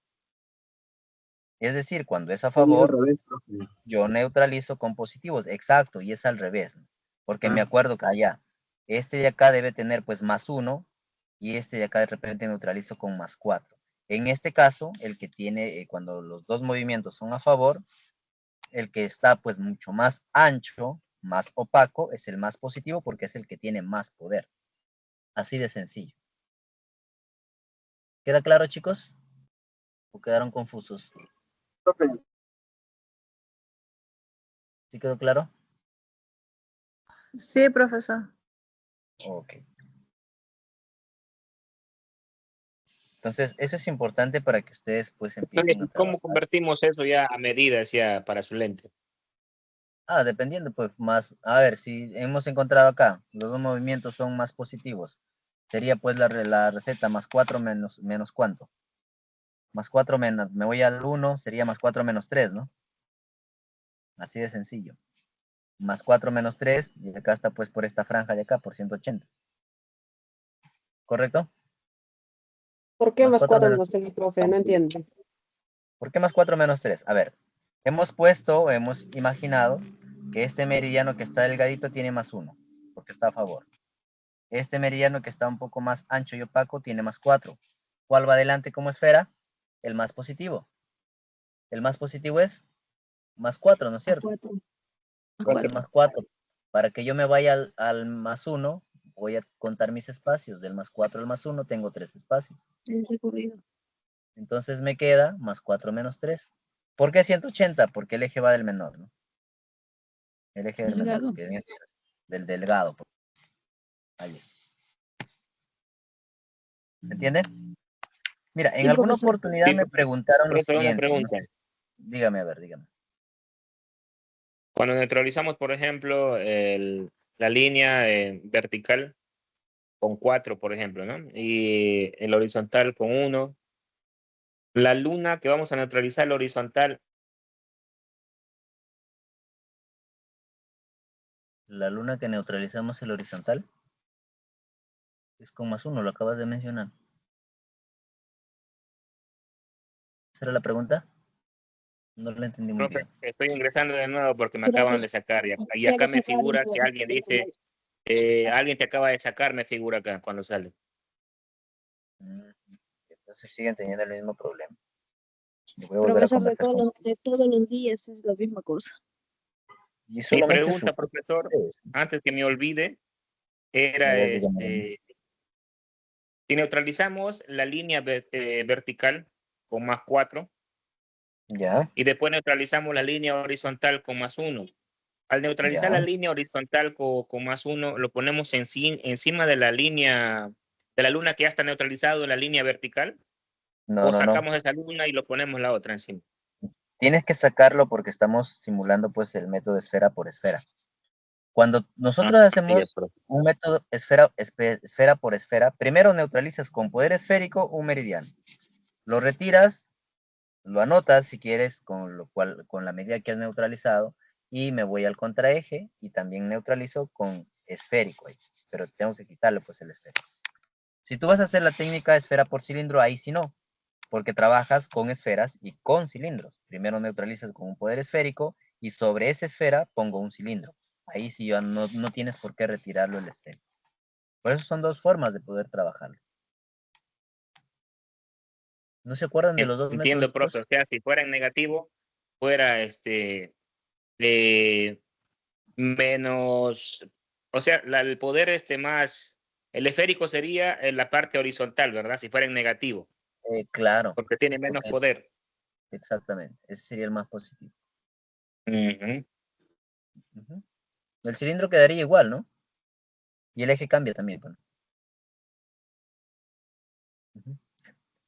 S1: Es decir, cuando es a
S2: Y al
S1: favor,
S2: revés, profe.
S1: yo neutralizo con positivos, exacto, y es al revés, ¿no? Porque me acuerdo que allá, este de acá debe tener pues +1 y este de acá de repente neutralizo con +4. En este caso, el que tiene, cuando los dos movimientos son a favor, el que está pues mucho más ancho, más opaco, es el más positivo porque es el que tiene más poder. Así de sencillo. ¿Queda claro, chicos? ¿O quedaron confusos?
S2: Profe,
S1: ¿Sí quedó claro?
S7: Sí, profesor.
S1: Ok. Entonces, eso es importante para que ustedes pues empiecen a
S5: Entonces, ¿cómo
S1: trabajar.
S5: convertimos eso ya a medidas ya para su lente?
S1: Dependiendo, pues más, a ver, si hemos encontrado acá, los dos movimientos son más positivos, sería pues la receta +4 menos ¿cuánto? +4 menos, me voy al 1, sería +4 menos 3, ¿no? Así de sencillo. +4 menos 3, y acá está pues por esta franja de acá, por 180. ¿Correcto?
S8: ¿Por qué más
S1: 4
S8: 4
S1: menos
S8: menos
S1: 3.
S8: 3, profe? No entiendo.
S1: ¿Por qué +4 menos 3? A ver, hemos imaginado que este meridiano que está delgadito tiene +1, porque está a favor. Este meridiano que está un poco más ancho y opaco tiene +4. ¿Cuál va adelante como esfera? El más positivo. El más positivo es +4, ¿no es cierto? Entonces +4. Para que yo me vaya al +1, voy a contar mis espacios. Del +4 al +1 tengo 3 espacios.
S6: El recorrido.
S1: Entonces me queda +4 menos 3. ¿Por qué 180? Porque el eje va del menor, ¿no? El eje del menor,
S6: Delgado.
S1: que en este caso, del delgado. Ahí está. ¿Me entienden? Mira, en
S6: Sí,
S1: alguna
S6: profesor.
S1: oportunidad
S5: Sí,
S1: me preguntaron lo
S5: profe, una
S1: siguiente. No
S5: pregunta.
S1: sé dígame, a ver, dígame.
S5: Cuando neutralizamos, por ejemplo, la línea vertical con 4, por ejemplo, ¿no? Y el horizontal con 1. La luna que vamos a neutralizar, el horizontal,
S1: La luna que neutralizamos el horizontal es con +1, lo acabas de mencionar. ¿Esa era la pregunta? No la entendí muy
S5: profe,
S1: bien.
S5: estoy ingresando de nuevo porque me
S6: Creo que
S5: acaban de sacar y
S6: quiere
S5: acá me
S6: sacar
S5: figura que alguien dice, alguien te acaba de sacar, me figura acá cuando sale.
S1: Entonces siguen teniendo el mismo problema. Yo voy a volver a
S6: profesor de
S1: conversar con
S6: de todos los días es la misma cosa.
S1: y
S5: Mi
S1: solamente
S5: pregunta, profesor,
S1: ustedes.
S5: antes que me olvide,
S1: A
S5: era
S1: ver, dígame.
S5: si neutralizamos la línea vertical con +4
S1: Ya,
S5: y después neutralizamos la línea horizontal con +1. Al neutralizar la
S1: ya.
S5: línea horizontal con +1, lo ponemos encima de la línea de la luna que ya está neutralizado en la línea vertical,
S1: No,
S5: o
S1: no, no.
S5: sacamos esa luna y lo ponemos la otra encima.
S1: Tienes que sacarlo porque estamos simulando pues el método esfera por esfera. Cuando
S5: Ah,
S1: nosotros
S5: ya,
S1: hacemos
S5: profe.
S1: un método esfera por esfera, primero neutralizas con poder esférico un meridiano. Lo retiras, lo anotas si quieres con la medida que has neutralizado y me voy al contraeje y también neutralizo con esférico ahí, pero tengo que quitarle pues el esférico. Si tú vas a hacer la técnica esfera por cilindro, ahí sí no, porque trabajas con esferas y con cilindros. Primero neutralizas con un poder esférico y sobre esa esfera pongo un cilindro. Ahí sí ya no tienes por qué retirarlo el esférico. Por eso son dos formas de poder trabajarlo. ¿No se acuerdan de los dos métodos,
S5: Entiendo, profe.
S1: chicos?
S5: O sea, si fuera en negativo, fuera eh, menos, o sea, el poder más, el esférico sería en la parte horizontal, ¿verdad? Si fuera en negativo,
S1: Claro,
S5: porque tiene menos
S1: porque
S5: poder.
S1: Exactamente, ese sería el más positivo.
S5: Ujú.
S1: Ujú. El cilindro quedaría igual, ¿no? Y el eje cambia también, pues. Ujú.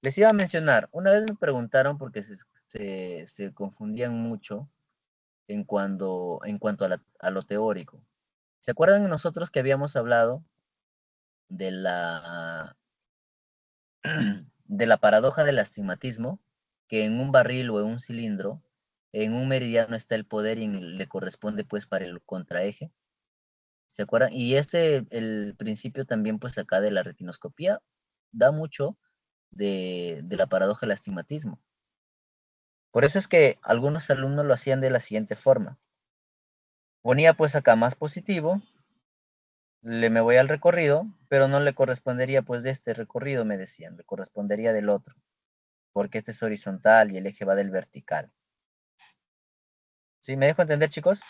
S1: Les iba a mencionar, una vez me preguntaron porque se confundían mucho en cuanto a lo teórico. ¿Se acuerdan nosotros que habíamos hablado de de la paradoja del astigmatismo? Que en un barril o en un cilindro, en un meridiano está el poder y le corresponde pues para el contraeje. ¿Se acuerdan? Y el principio también pues acá de la retinoscopía da mucho de la paradoja del astigmatismo. Por eso es que algunos alumnos lo hacían de la siguiente forma. Ponía pues acá más positivo, me voy al recorrido, pero no le correspondería pues de este recorrido, me decían, le correspondería del otro, porque este es horizontal y el eje va del vertical. ¿Sí? ¿Me dejo entender, chicos?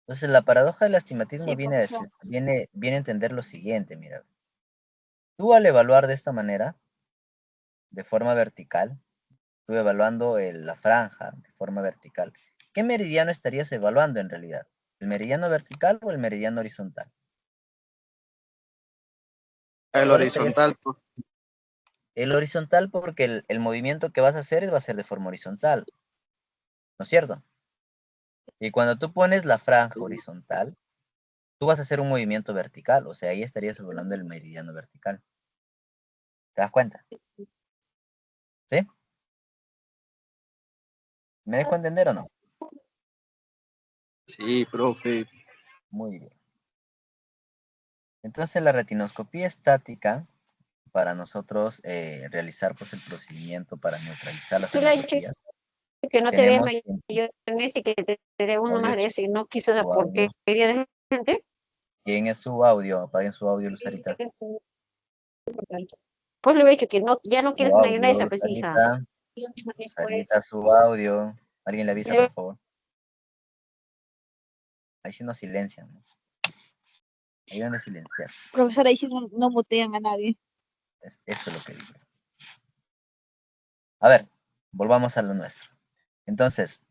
S1: Entonces la paradoja del astigmatismo
S6: Sí, profesor.
S1: viene a entender lo siguiente, mira. Tú al evaluar de esta manera, de forma vertical, tú evaluando la franja de forma vertical, ¿qué meridiano estarías evaluando en realidad? ¿El meridiano vertical o el meridiano horizontal?
S2: El
S1: ¿Cuál estarías?
S2: horizontal,
S1: El horizontal porque el movimiento que vas a hacer va a ser de forma horizontal, ¿no es cierto? Y cuando tú pones la franja horizontal, tú vas a hacer un movimiento vertical, o sea, ahí estarías evaluando el meridiano vertical. ¿Te das cuenta? ¿Sí? ¿Me dejo entender o no?
S2: sí, profe.
S1: Muy bien. Entonces la retinoscopía estática, para nosotros realizar pues el procedimiento para neutralizar las
S9: Tú le has dicho
S1: anitropias,
S9: que no te dé
S1: tenemos
S9: mayones y que te dé uno
S1: audio,
S9: más de eso y no quiso esa
S1: su audio.
S9: porquería de gente.
S1: ¿Quién es su audio? Apaguen su audio, Luzarita.
S9: Pues le he dicho que no, ya no
S1: Su
S9: quieres
S1: audio,
S9: mayonesa, pues hija.
S1: Luzarita. Luzarita, su audio. Alguien le avisa, por favor. Ahí sí nos silencian, ¿no? Ahí van a silenciar.
S6: Profesor, ahí sí no mutean a nadie.
S1: Eso es lo que digo. A ver, volvamos a lo nuestro. Entonces,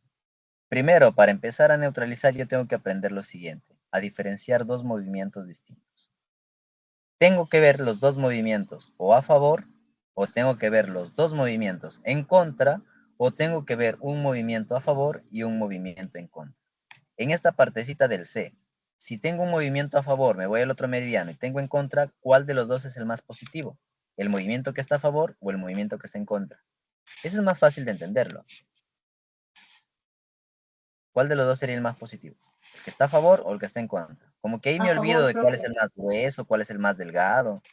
S1: primero, para empezar a neutralizar, yo tengo que aprender lo siguiente, a diferenciar dos movimientos distintos. Tengo que ver los dos movimientos o a favor, o tengo que ver los dos movimientos en contra, o tengo que ver un movimiento a favor y un movimiento en contra. En esta partecita del C, si tengo un movimiento a favor, me voy al otro meridiano y tengo en contra, ¿cuál de los dos es el más positivo? ¿El movimiento que está a favor o el movimiento que está en contra? Eso es más fácil de entenderlo. ¿Cuál de los dos sería el más positivo? ¿El que está a favor o el que está en contra? Como que ahí me olvido de cuál es el más grueso, cuál es el más delgado,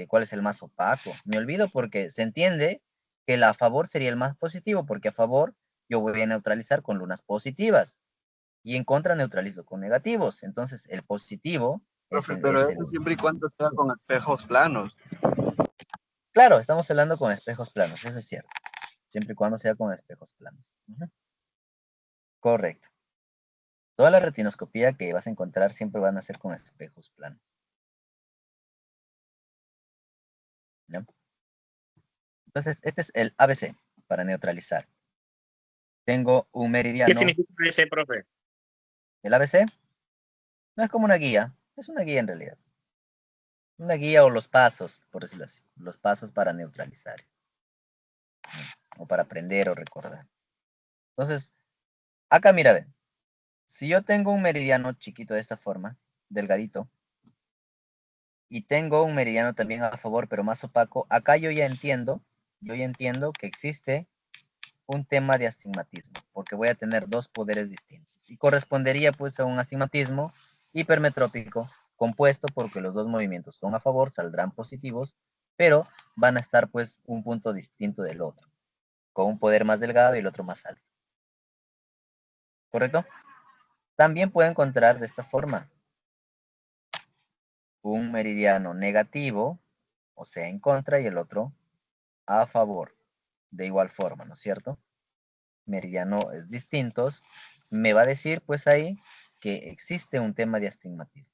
S1: cuál es el más opaco. Me olvido porque se entiende que el a favor sería el más positivo, porque a favor yo voy a neutralizar con lunas positivas y en contra neutralizo con negativos. Entonces el positivo
S2: Profe, pero
S1: es
S2: eso siempre y cuando sea con espejos planos.
S1: Claro, estamos hablando con espejos planos, eso es cierto. Siempre y cuando sea con espejos planos. Ujú. Correcto. Toda la retinoscopía que vas a encontrar siempre van a ser con espejos planos. ¿No? Entonces, este es el ABC para neutralizar. Tengo un
S5: ¿Qué
S1: meridiano.
S5: significa ese, profe?
S1: El ABC no es como una guía, es una guía en realidad. Una guía o los pasos, por decirlo así. Los pasos para neutralizar. O para aprender o recordar. Entonces, acá mira, ven. Si yo tengo un meridiano chiquito de esta forma, delgadito, y tengo un meridiano también a favor, pero más opaco, acá yo ya entiendo que existe un tema de astigmatismo, porque voy a tener dos poderes distintos. Y correspondería pues a un astigmatismo hipermetrópico compuesto porque los dos movimientos son a favor, saldrán positivos, pero van a estar pues un punto distinto del otro, con un poder más delgado y el otro más alto. ¿Correcto? También puedo encontrar de esta forma un meridiano negativo, o sea, en contra, y el otro a favor, de igual forma, ¿no es cierto? Meridianos distintos, me va a decir pues ahí que existe un tema de astigmatismo.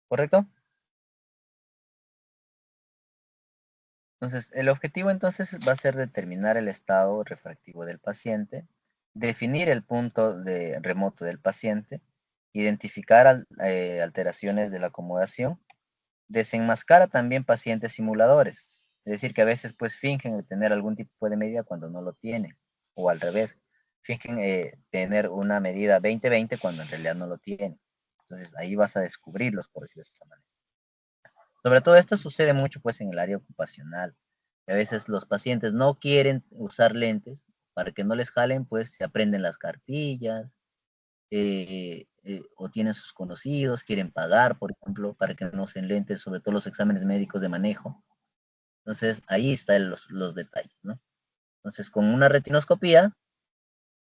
S1: ¿Correcto? Entonces, el objetivo entonces va a ser determinar el estado refractivo del paciente, definir el punto remoto del paciente, identificar alteraciones de la acomodación, desenmascara también pacientes simuladores, es decir, que a veces pues fingen tener algún tipo de medida cuando no lo tienen, o al revés, fingen tener una medida 20-20 cuando en realidad no lo tienen. Entonces ahí vas a descubrirlos, por decirlo de esa manera. Sobre todo esto sucede mucho pues en el área ocupacional. A veces los pacientes no quieren usar lentes para que no les jalen, pues se aprenden las cartillas, o tienen sus conocidos, quieren pagar, por ejemplo, para que no usen lentes, sobre todo los exámenes médicos de manejo. Entonces, ahí están los detalles, ¿no? Entonces, con una retinoscopía,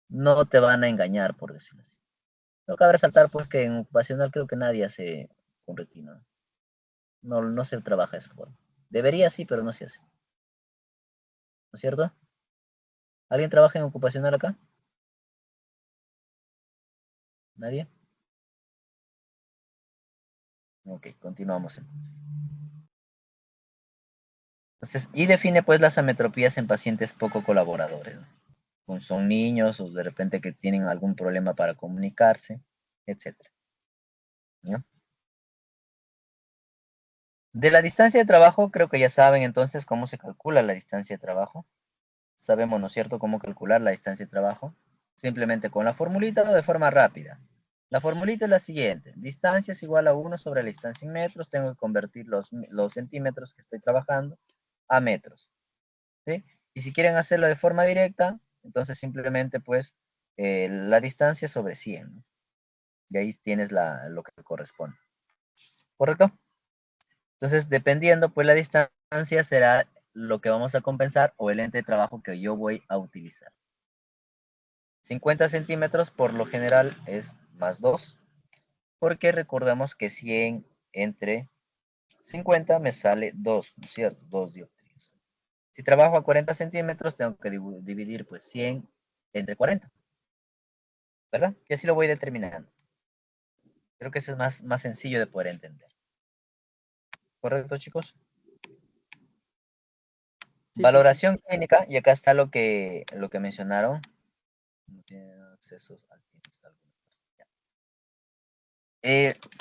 S1: no te van a engañar, por decirlo así. Pero cabe resaltar, pues, que en ocupacional creo que nadie hace con retina. No, no se trabaja de esa forma. Debería sí, pero no se hace. ¿No es cierto? ¿Alguien trabaja en ocupacional acá? ¿Nadie? Ok, continuamos entonces. Y define pues las ametropías en pacientes poco colaboradores, ¿no? Son niños o de repente que tienen algún problema para comunicarse, etc. ¿No? De la distancia de trabajo, creo que ya saben entonces cómo se calcula la distancia de trabajo. Sabemos, ¿no es cierto?, cómo calcular la distancia de trabajo. Simplemente con la formulita o de forma rápida. La formulita es la siguiente. Distancia es igual a 1 sobre la distancia en metros. Tengo que convertir los centímetros que estoy trabajando a metros. ¿Sí? Y si quieren hacerlo de forma directa, entonces simplemente pues la distancia sobre 100, ¿no? Y ahí tienes lo que corresponde. ¿Correcto? Entonces, dependiendo pues la distancia será lo que vamos a compensar o el ente de trabajo que yo voy a utilizar. 50 centímetros por lo general es más 2, porque recordamos que 100 entre 50 me sale 2, ¿no es cierto? 2 dioptrías. Si trabajo a 40 centímetros, tengo que dividir pues 100 entre 40, ¿verdad? Y así lo voy determinando. Creo que eso es más sencillo de poder entender. ¿Correcto, chicos?
S8: Sí,
S1: Valoración clínica, y acá está lo que mencionaron. No tienen acceso al tiempo.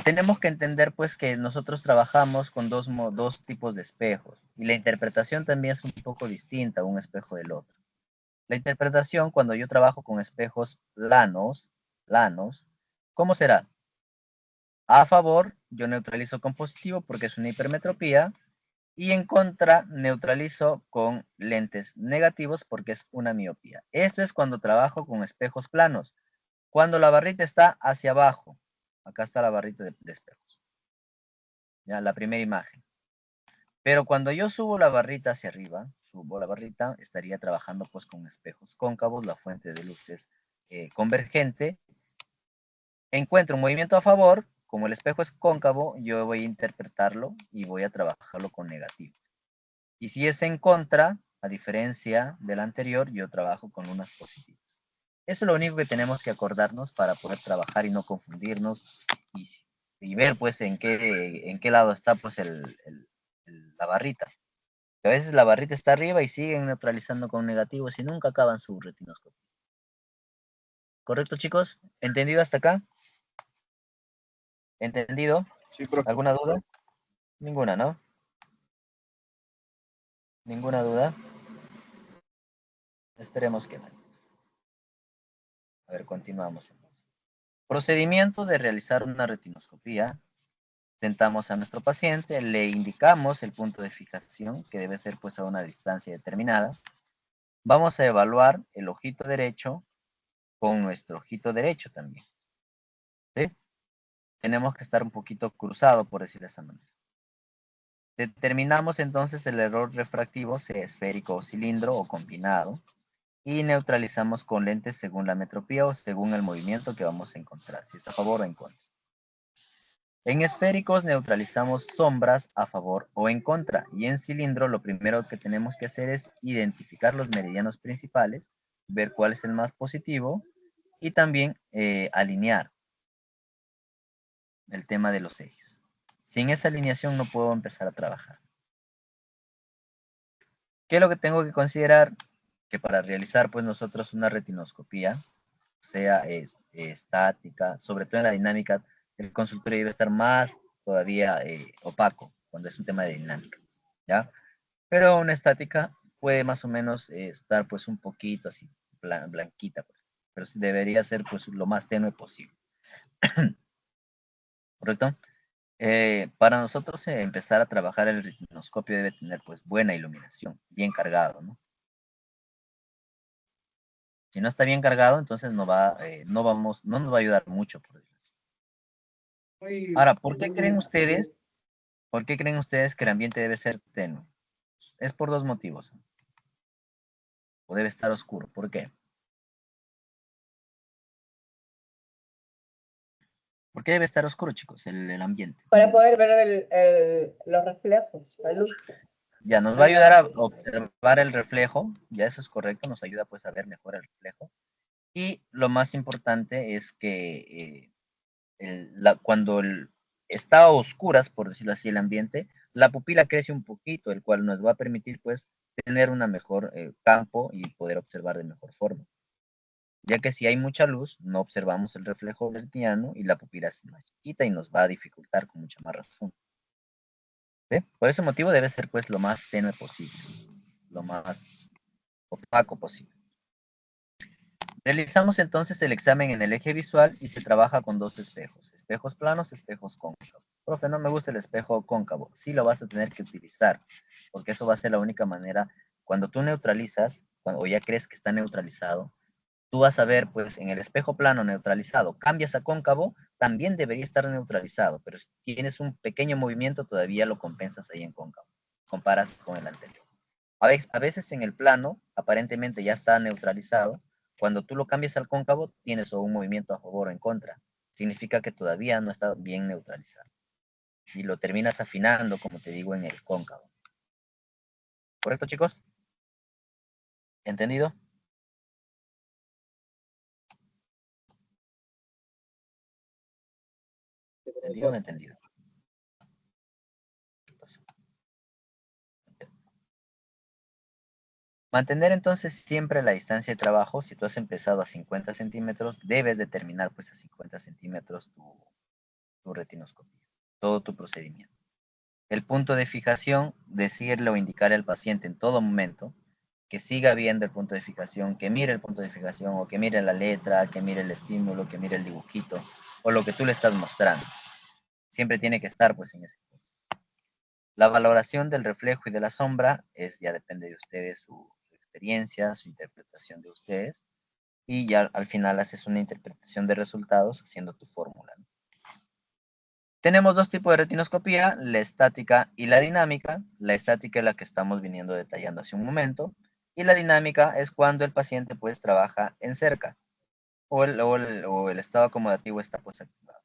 S1: Tenemos que entender pues que nosotros trabajamos con dos tipos de espejos y la interpretación también es un poco distinta un espejo del otro. La interpretación cuando yo trabajo con espejos planos, ¿cómo será? A favor, yo neutralizo con positivo porque es una hipermetropía y en contra neutralizo con lentes negativos porque es una miopía. Esto es cuando trabajo con espejos planos. Cuando la barrita está hacia abajo, acá está la barrita de espejos. Ya, la primera imagen. Pero cuando yo subo la barrita hacia arriba, estaría trabajando pues con espejos cóncavos, la fuente de luz es convergente. Encuentro un movimiento a favor, como el espejo es cóncavo, yo voy a interpretarlo y voy a trabajarlo con negativo. Y si es en contra, a diferencia del anterior, yo trabajo con lunas positivas. Eso es lo único que tenemos que acordarnos para poder trabajar y no confundirnos y ver pues en qué lado está pues la barrita. A veces la barrita está arriba y siguen neutralizando con negativos y nunca acaban su retinoscopia. ¿Correcto, chicos? ¿Entendido hasta acá? ¿Entendido?
S2: Sí, profe.
S1: ¿Alguna duda? Ninguna, ¿no? ¿Ninguna duda? Esperemos que no. A ver, continuamos entonces. Procedimiento de realizar una retinoscopía. Sentamos a nuestro paciente, le indicamos el punto de fijación, que debe ser pues a una distancia determinada. Vamos a evaluar el ojito derecho con nuestro ojito derecho también. ¿Sí? Tenemos que estar un poquito cruzado, por decirlo de esa manera. Determinamos entonces el error refractivo, sea esférico o cilindro o combinado, y neutralizamos con lentes según la metropía o según el movimiento que vamos a encontrar, si es a favor o en contra. En esféricos neutralizamos sombras a favor o en contra, y en cilindro lo primero que tenemos que hacer es identificar los meridianos principales, ver cuál es el más positivo, y también alinear el tema de los ejes. Sin esa alineación no puedo empezar a trabajar. ¿Qué es lo que tengo que considerar? Que para realizar pues nosotros una retinoscopía, sea estática, sobre todo en la dinámica, el consultorio debe estar más todavía opaco cuando es un tema de dinámica, ¿ya? Pero una estática puede más o menos estar pues un poquito así, blanquita, pues, pero sí debería ser pues lo más tenue posible. ¿Correcto? Para nosotros empezar a trabajar el retinoscopio debe tener pues buena iluminación, bien cargado, ¿no? Si no está bien cargado, entonces no nos va a ayudar mucho, por decirlo así. Ahora, ¿por qué creen ustedes que el ambiente debe ser tenue? Es por dos motivos. O debe estar oscuro. ¿Por qué? ¿Por qué debe estar oscuro, chicos, el ambiente?
S3: Para poder ver los reflejos, la luz.
S1: Ya, nos va a ayudar a observar el reflejo, ya eso es correcto, nos ayuda pues a ver mejor el reflejo. Y lo más importante es que cuando está a oscuras, por decirlo así, el ambiente, la pupila crece un poquito, el cual nos va a permitir pues tener una mejor campo y poder observar de mejor forma. Ya que si hay mucha luz, no observamos el reflejo vertiano y la pupila es más chiquita y nos va a dificultar con mucha más razón. ¿Sí? Por ese motivo debe ser pues lo más tenue posible, lo más opaco posible. Realizamos entonces el examen en el eje visual y se trabaja con dos espejos, espejos planos, espejos cóncavos. Profe, no me gusta el espejo cóncavo. Sí lo vas a tener que utilizar, porque eso va a ser la única manera. Cuando tú neutralizas, o ya crees que está neutralizado, tú vas a ver, pues, en el espejo plano neutralizado, cambias a cóncavo, también debería estar neutralizado, pero si tienes un pequeño movimiento, todavía lo compensas ahí en cóncavo. Comparas con el anterior. A veces en el plano, aparentemente ya está neutralizado. Cuando tú lo cambias al cóncavo, tienes o un movimiento a favor o en contra. Significa que todavía no está bien neutralizado. Y lo terminas afinando, como te digo, en el cóncavo. ¿Correcto, chicos? ¿Entendido? ¿Entendido o no entendido? Mantener entonces siempre la distancia de trabajo. Si tú has empezado a 50 centímetros, debes de terminar pues a 50 centímetros tu retinoscopia, todo tu procedimiento. El punto de fijación, decirle o indicarle al paciente en todo momento que siga viendo el punto de fijación, que mire el punto de fijación, o que mire la letra, que mire el estímulo, que mire el dibujito, o lo que tú le estás mostrando. Siempre tiene que estar pues en ese punto. La valoración del reflejo y de la sombra ya depende de ustedes, su experiencia, su interpretación de ustedes, y ya al final haces una interpretación de resultados haciendo tu fórmula, ¿no? Tenemos dos tipos de retinoscopía, la estática y la dinámica. La estática es la que estamos viniendo detallando hace un momento, y la dinámica es cuando el paciente pues trabaja en cerca, o el estado acomodativo está pues activado.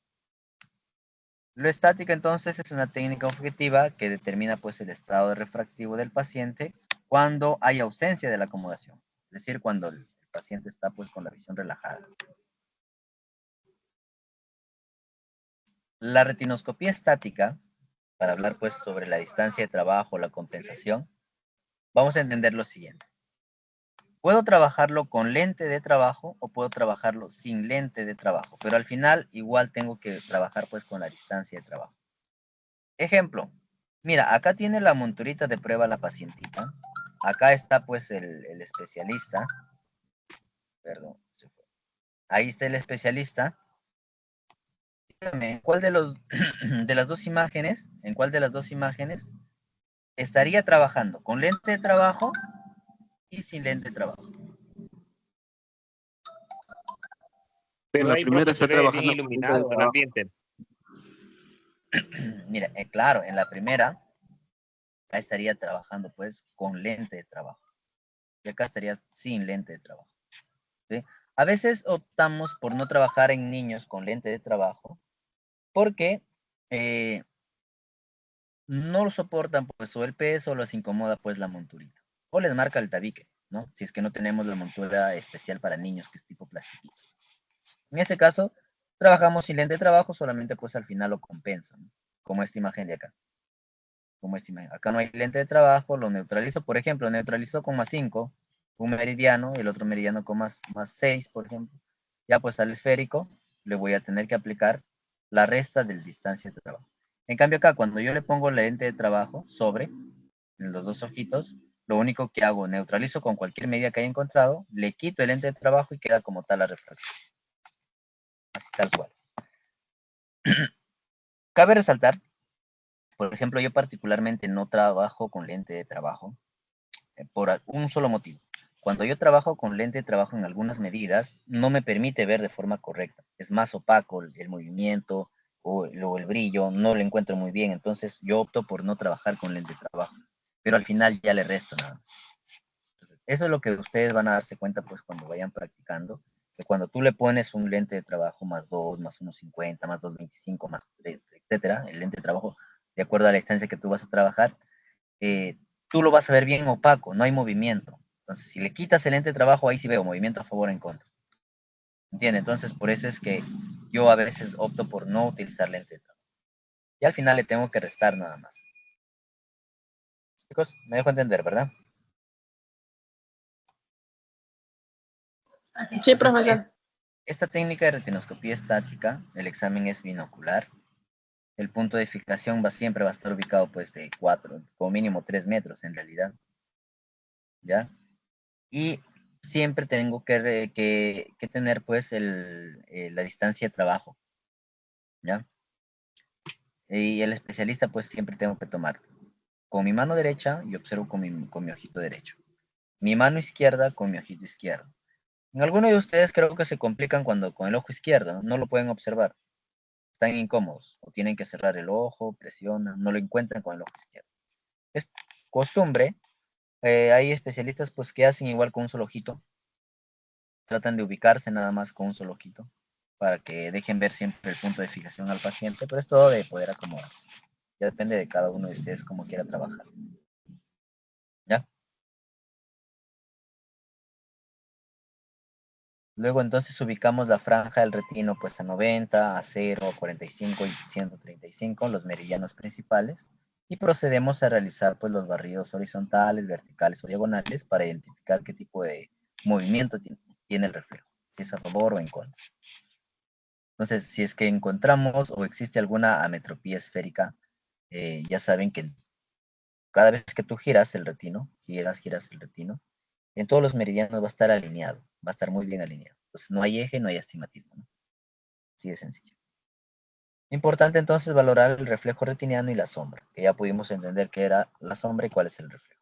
S1: Lo estática entonces es una técnica objetiva que determina pues el estado refractivo del paciente cuando hay ausencia de la acomodación, es decir, cuando el paciente está pues con la visión relajada. La retinoscopía estática, para hablar pues sobre la distancia de trabajo, la compensación, vamos a entender lo siguiente. Puedo trabajarlo con lente de trabajo o puedo trabajarlo sin lente de trabajo, pero al final igual tengo que trabajar pues con la distancia de trabajo. Ejemplo, mira, acá tiene la monturita de prueba la pacientita. Acá está pues el especialista. Perdón, se fue. Ahí está el especialista. Dígame, ¿en cuál de las dos imágenes, estaría trabajando? ¿Con lente de trabajo y sin lente de trabajo?
S5: Pero
S2: La
S5: ahí,
S2: primera
S5: profe,
S2: está
S5: se ve bien
S2: trabajando con lente de
S5: iluminado el
S2: trabajo.
S5: ambiente.
S1: Mira, claro, en la primera, acá estaría trabajando pues con lente de trabajo. Y acá estaría sin lente de trabajo. ¿Sí? A veces optamos por no trabajar en niños con lente de trabajo porque no lo soportan pues o el peso o les incomoda pues la monturita. O les marca el tabique, ¿no? Si es que no tenemos la montura especial para niños que es tipo plastiquito. En ese caso, trabajamos sin lente de trabajo, solamente pues al final lo compenso, ¿no? Como esta imagen de acá. como esta imagen. Acá no hay lente de trabajo, lo neutralizo, por ejemplo, neutralizo con +5, un meridiano, y el otro meridiano con +6, por ejemplo. Ya pues al esférico le voy a tener que aplicar la resta del distancia de trabajo. En cambio acá, cuando yo le pongo la lente de trabajo sobre, en los dos ojitos, lo único que hago, neutralizo con cualquier medida que haya encontrado, le quito el lente de trabajo y queda como tal la refracción. Así tal cual. Cabe resaltar, por ejemplo, yo particularmente no trabajo con lente de trabajo por un solo motivo. Cuando yo trabajo con lente de trabajo en algunas medidas, no me permite ver de forma correcta. Es más opaco el movimiento o el brillo, no lo encuentro muy bien. Entonces yo opto por no trabajar con lente de trabajo. Pero al final ya le resto nada más. Entonces, eso es lo que ustedes van a darse cuenta pues cuando vayan practicando. Que cuando tú le pones un lente de trabajo +2, +1.50, +2.25, +3, etcétera, el lente de trabajo, de acuerdo a la distancia que tú vas a trabajar, tú lo vas a ver bien opaco, no hay movimiento. Entonces, si le quitas el lente de trabajo, ahí sí veo movimiento a favor o en contra. ¿Entiendes? Entonces, por eso es que yo a veces opto por no utilizar lente de trabajo. Y al final le tengo que restar nada más. Chicos, me dejo entender, ¿verdad?
S8: Sí, profesor.
S1: Esta técnica de retinoscopía estática, el examen es binocular. El punto de fijación siempre va a estar ubicado pues de 4, como mínimo 3 metros en realidad. ¿Ya? Y siempre tengo que tener pues la distancia de trabajo, ¿ya? Y el especialista pues siempre tengo que tomar con mi mano derecha y observo con mi ojito derecho. Mi mano izquierda con mi ojito izquierdo. En algunos de ustedes creo que se complican cuando con el ojo izquierdo no lo pueden observar. Están incómodos o tienen que cerrar el ojo, presionan, no lo encuentran con el ojo izquierdo. Es costumbre, hay especialistas pues que hacen igual con un solo ojito, tratan de ubicarse nada más con un solo ojito para que dejen ver siempre el punto de fijación al paciente, pero es todo de poder acomodarse. Ya depende de cada uno de ustedes cómo quiera trabajar. ¿Ya? Luego entonces ubicamos la franja del retino pues a 90, a 0, a 45 y 135, los meridianos principales, y procedemos a realizar pues los barridos horizontales, verticales o diagonales para identificar qué tipo de movimiento tiene el reflejo, si es a favor o en contra. Entonces, si es que encontramos o existe alguna ametropía esférica, ya saben que cada vez que tú giras el retino, giras el retino, en todos los meridianos va a estar alineado, va a estar muy bien alineado. Entonces, no hay eje, no hay astigmatismo, ¿no? Así de sencillo. Importante entonces valorar el reflejo retiniano y la sombra, que ya pudimos entender qué era la sombra y cuál es el reflejo.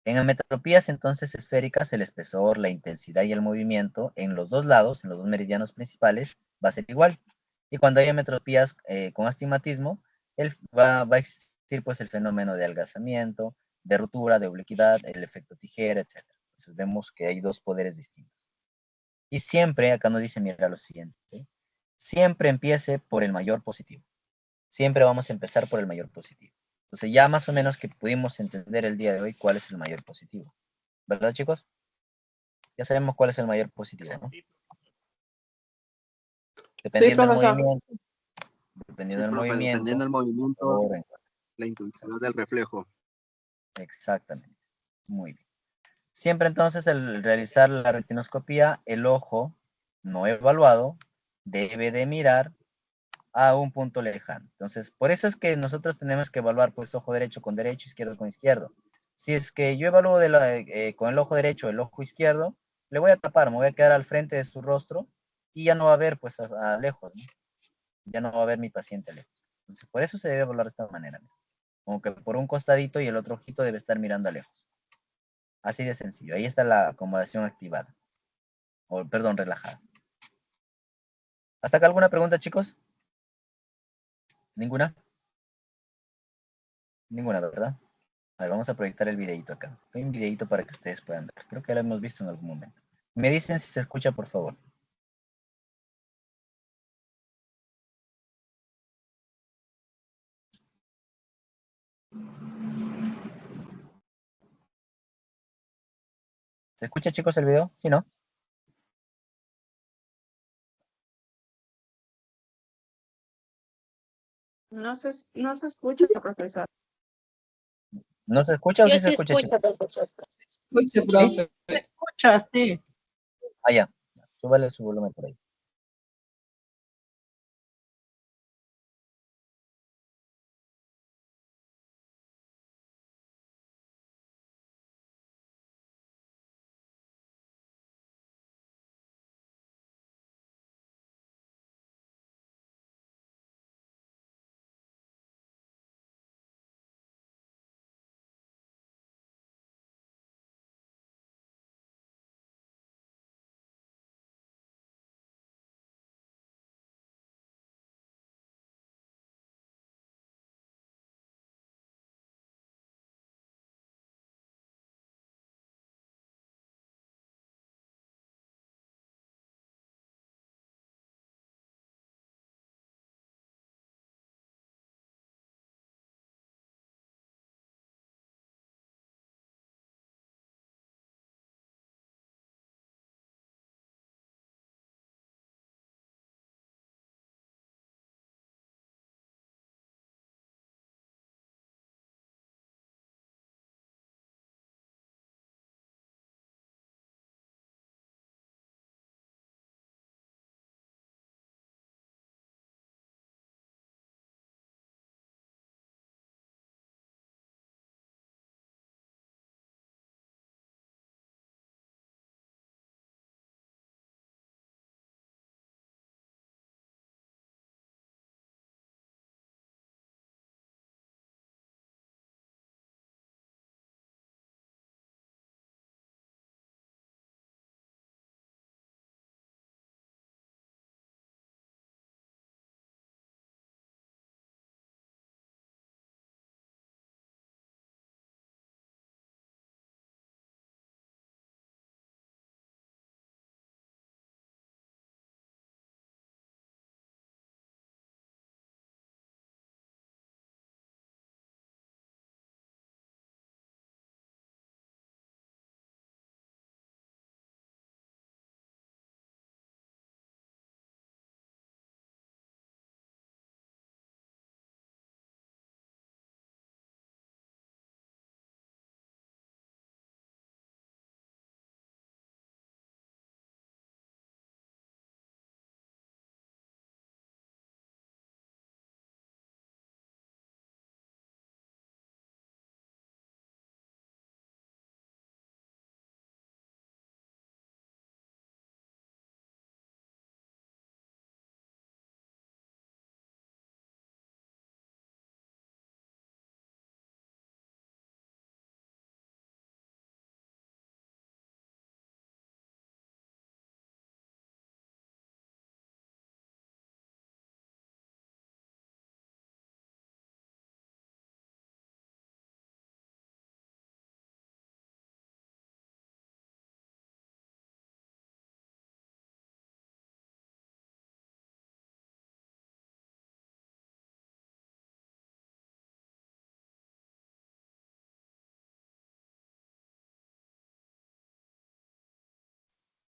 S1: En ametropías entonces esféricas, el espesor, la intensidad y el movimiento en los dos lados, en los dos meridianos principales, va a ser igual. Y cuando hay ametropías con astigmatismo, va a existir pues el fenómeno de adelgazamiento, de ruptura, de oblicuidad, el efecto tijera, etc. Entonces vemos que hay dos poderes distintos. Y siempre, acá nos dice, mira lo siguiente, ¿sí? Siempre empiece por el mayor positivo. Siempre vamos a empezar por el mayor positivo. Entonces ya más o menos que pudimos entender el día de hoy cuál es el mayor positivo. ¿Verdad, chicos? Ya sabemos cuál es el mayor positivo, ¿no? Dependiendo del
S8: profesor.
S1: movimiento.
S2: Sí,
S1: Dependiendo del
S2: profe,
S1: movimiento.
S2: dependiendo del movimiento,
S1: Ahora,
S2: la intensidad del reflejo.
S1: exactamente. Muy bien. Siempre entonces al realizar la retinoscopía, el ojo no evaluado debe de mirar a un punto lejano. Entonces, por eso es que nosotros tenemos que evaluar pues ojo derecho con derecho, izquierdo con izquierdo. Si es que yo evalúo con el ojo derecho el ojo izquierdo, le voy a tapar, me voy a quedar al frente de su rostro y ya no va a ver pues a lejos, ¿no? Ya no va a ver mi paciente lejos. Entonces, por eso se debe evaluar de esta manera, ¿no? Como que por un costadito y el otro ojito debe estar mirando a lejos. Así de sencillo. Ahí está la acomodación activada. O, perdón, relajada. ¿Hasta acá alguna pregunta, chicos? ¿Ninguna? Ninguna, ¿verdad? A ver, vamos a proyectar el videito acá. Hay un videito para que ustedes puedan ver. Creo que lo hemos visto en algún momento. Me dicen si se escucha, por favor. ¿Se escucha, chicos, el video? ¿Sí, no?
S7: No se escucha, profesor.
S1: ¿No se escucha o
S9: Yo
S1: sí se
S9: sí
S1: escucha, chicos?
S9: escucho, profesor.
S3: Escuche, profe.
S7: Se escucha, sí.
S1: Ah, ya. Súbale su volumen por ahí.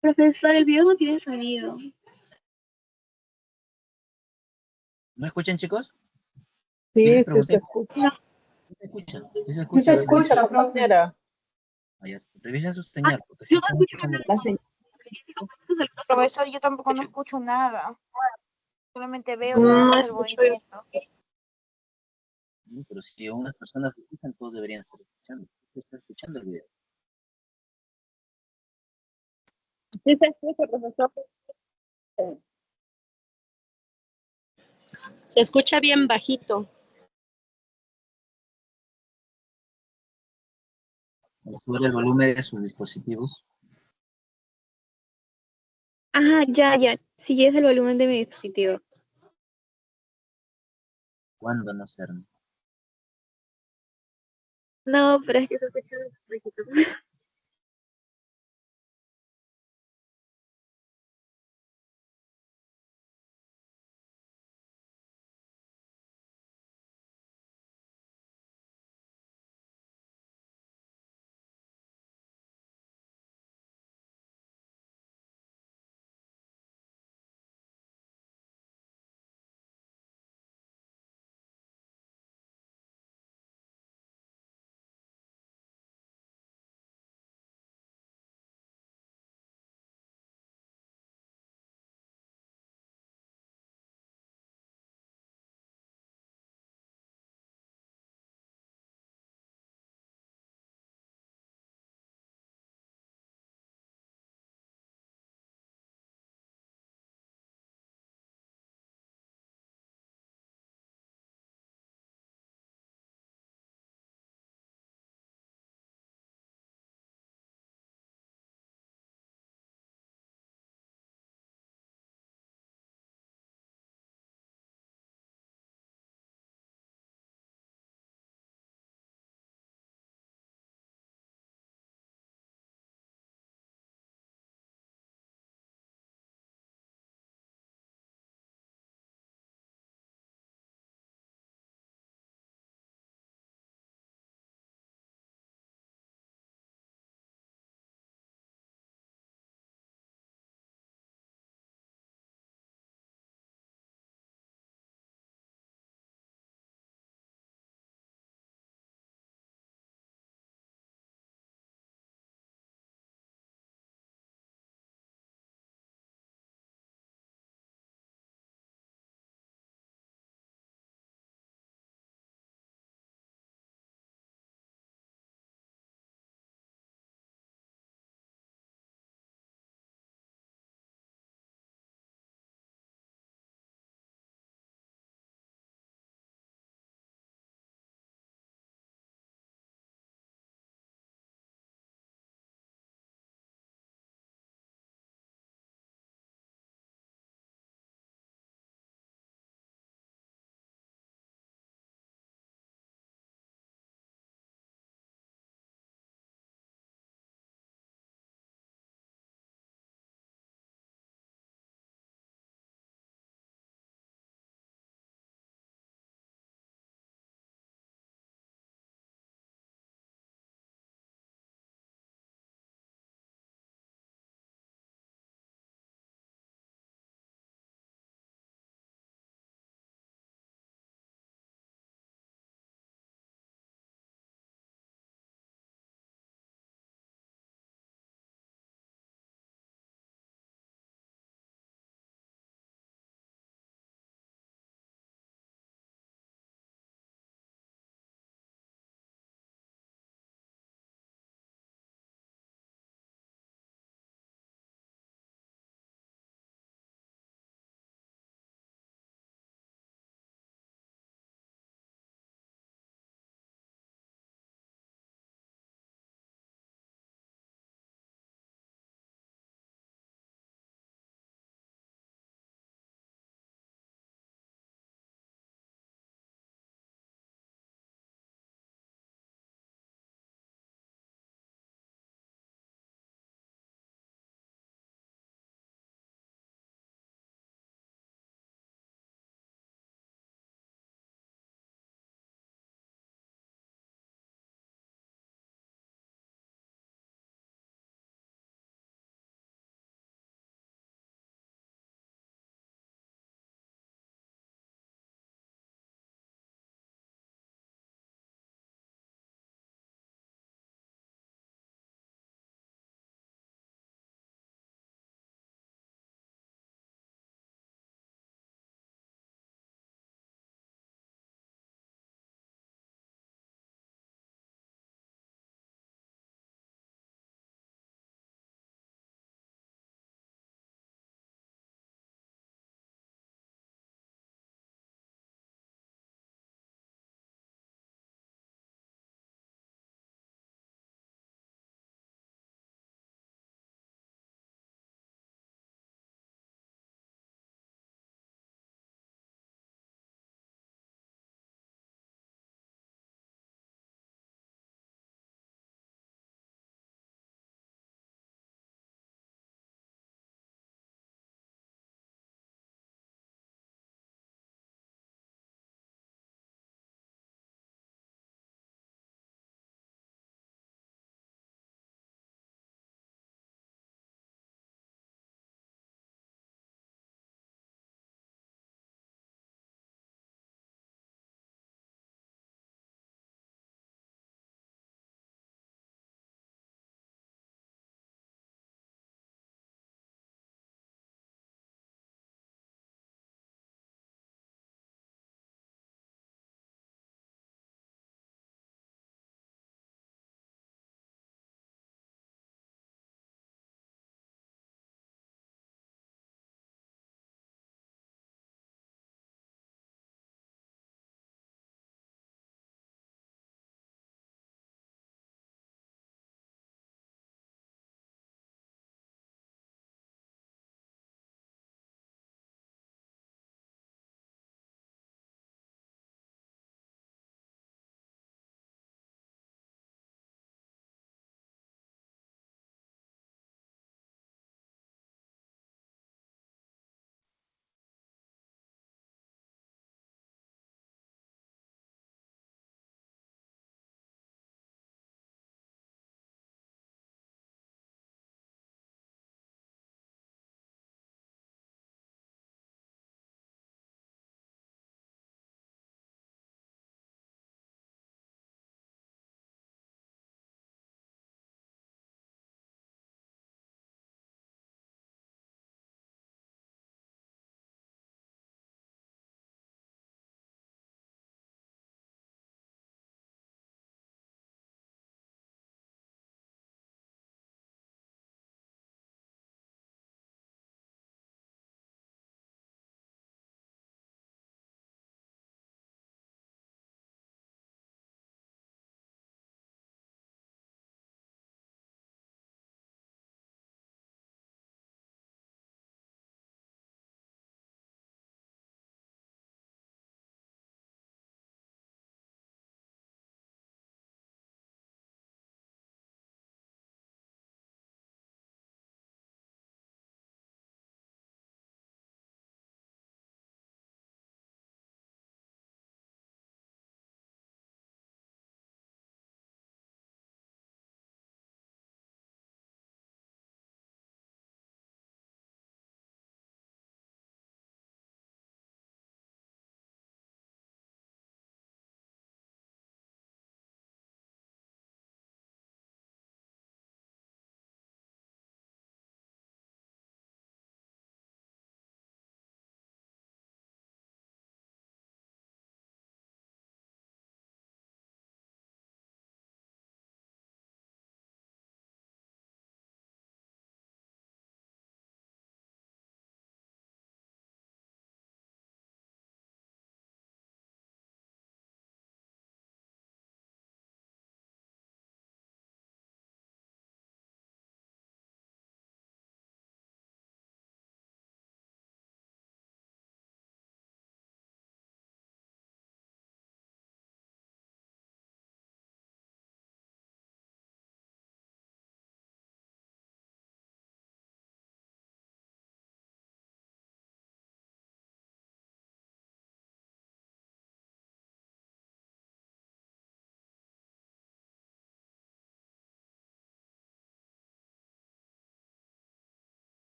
S6: Profesor, el video no tiene sonido.
S1: ¿No escuchan, chicos?
S8: Sí,
S1: Yo les
S8: sí
S1: pregunté,
S8: se escucha.
S1: ¿sí se escucha? ¿Sí se
S3: Sí se
S1: escucha?
S3: escucha, profe.
S8: Compañera.
S1: Revisen su señal, porque si están escuchando.
S8: La señal.
S6: Profesor, yo tampoco no escucho nada. Solamente veo
S8: No
S6: nada más el
S8: escucho.
S6: movimiento.
S1: Pero si unas personas escuchan, todos deberían estar escuchando. Usted está escuchando el video.
S8: Sí se escucha, profesor. Se escucha bien bajito.
S1: Sube el volumen de sus dispositivos.
S6: Ajá, ya. Sí, es el volumen de mi dispositivo.
S1: ¿Cuándo no hacerlo?
S6: No, pero es que se escucha bajito.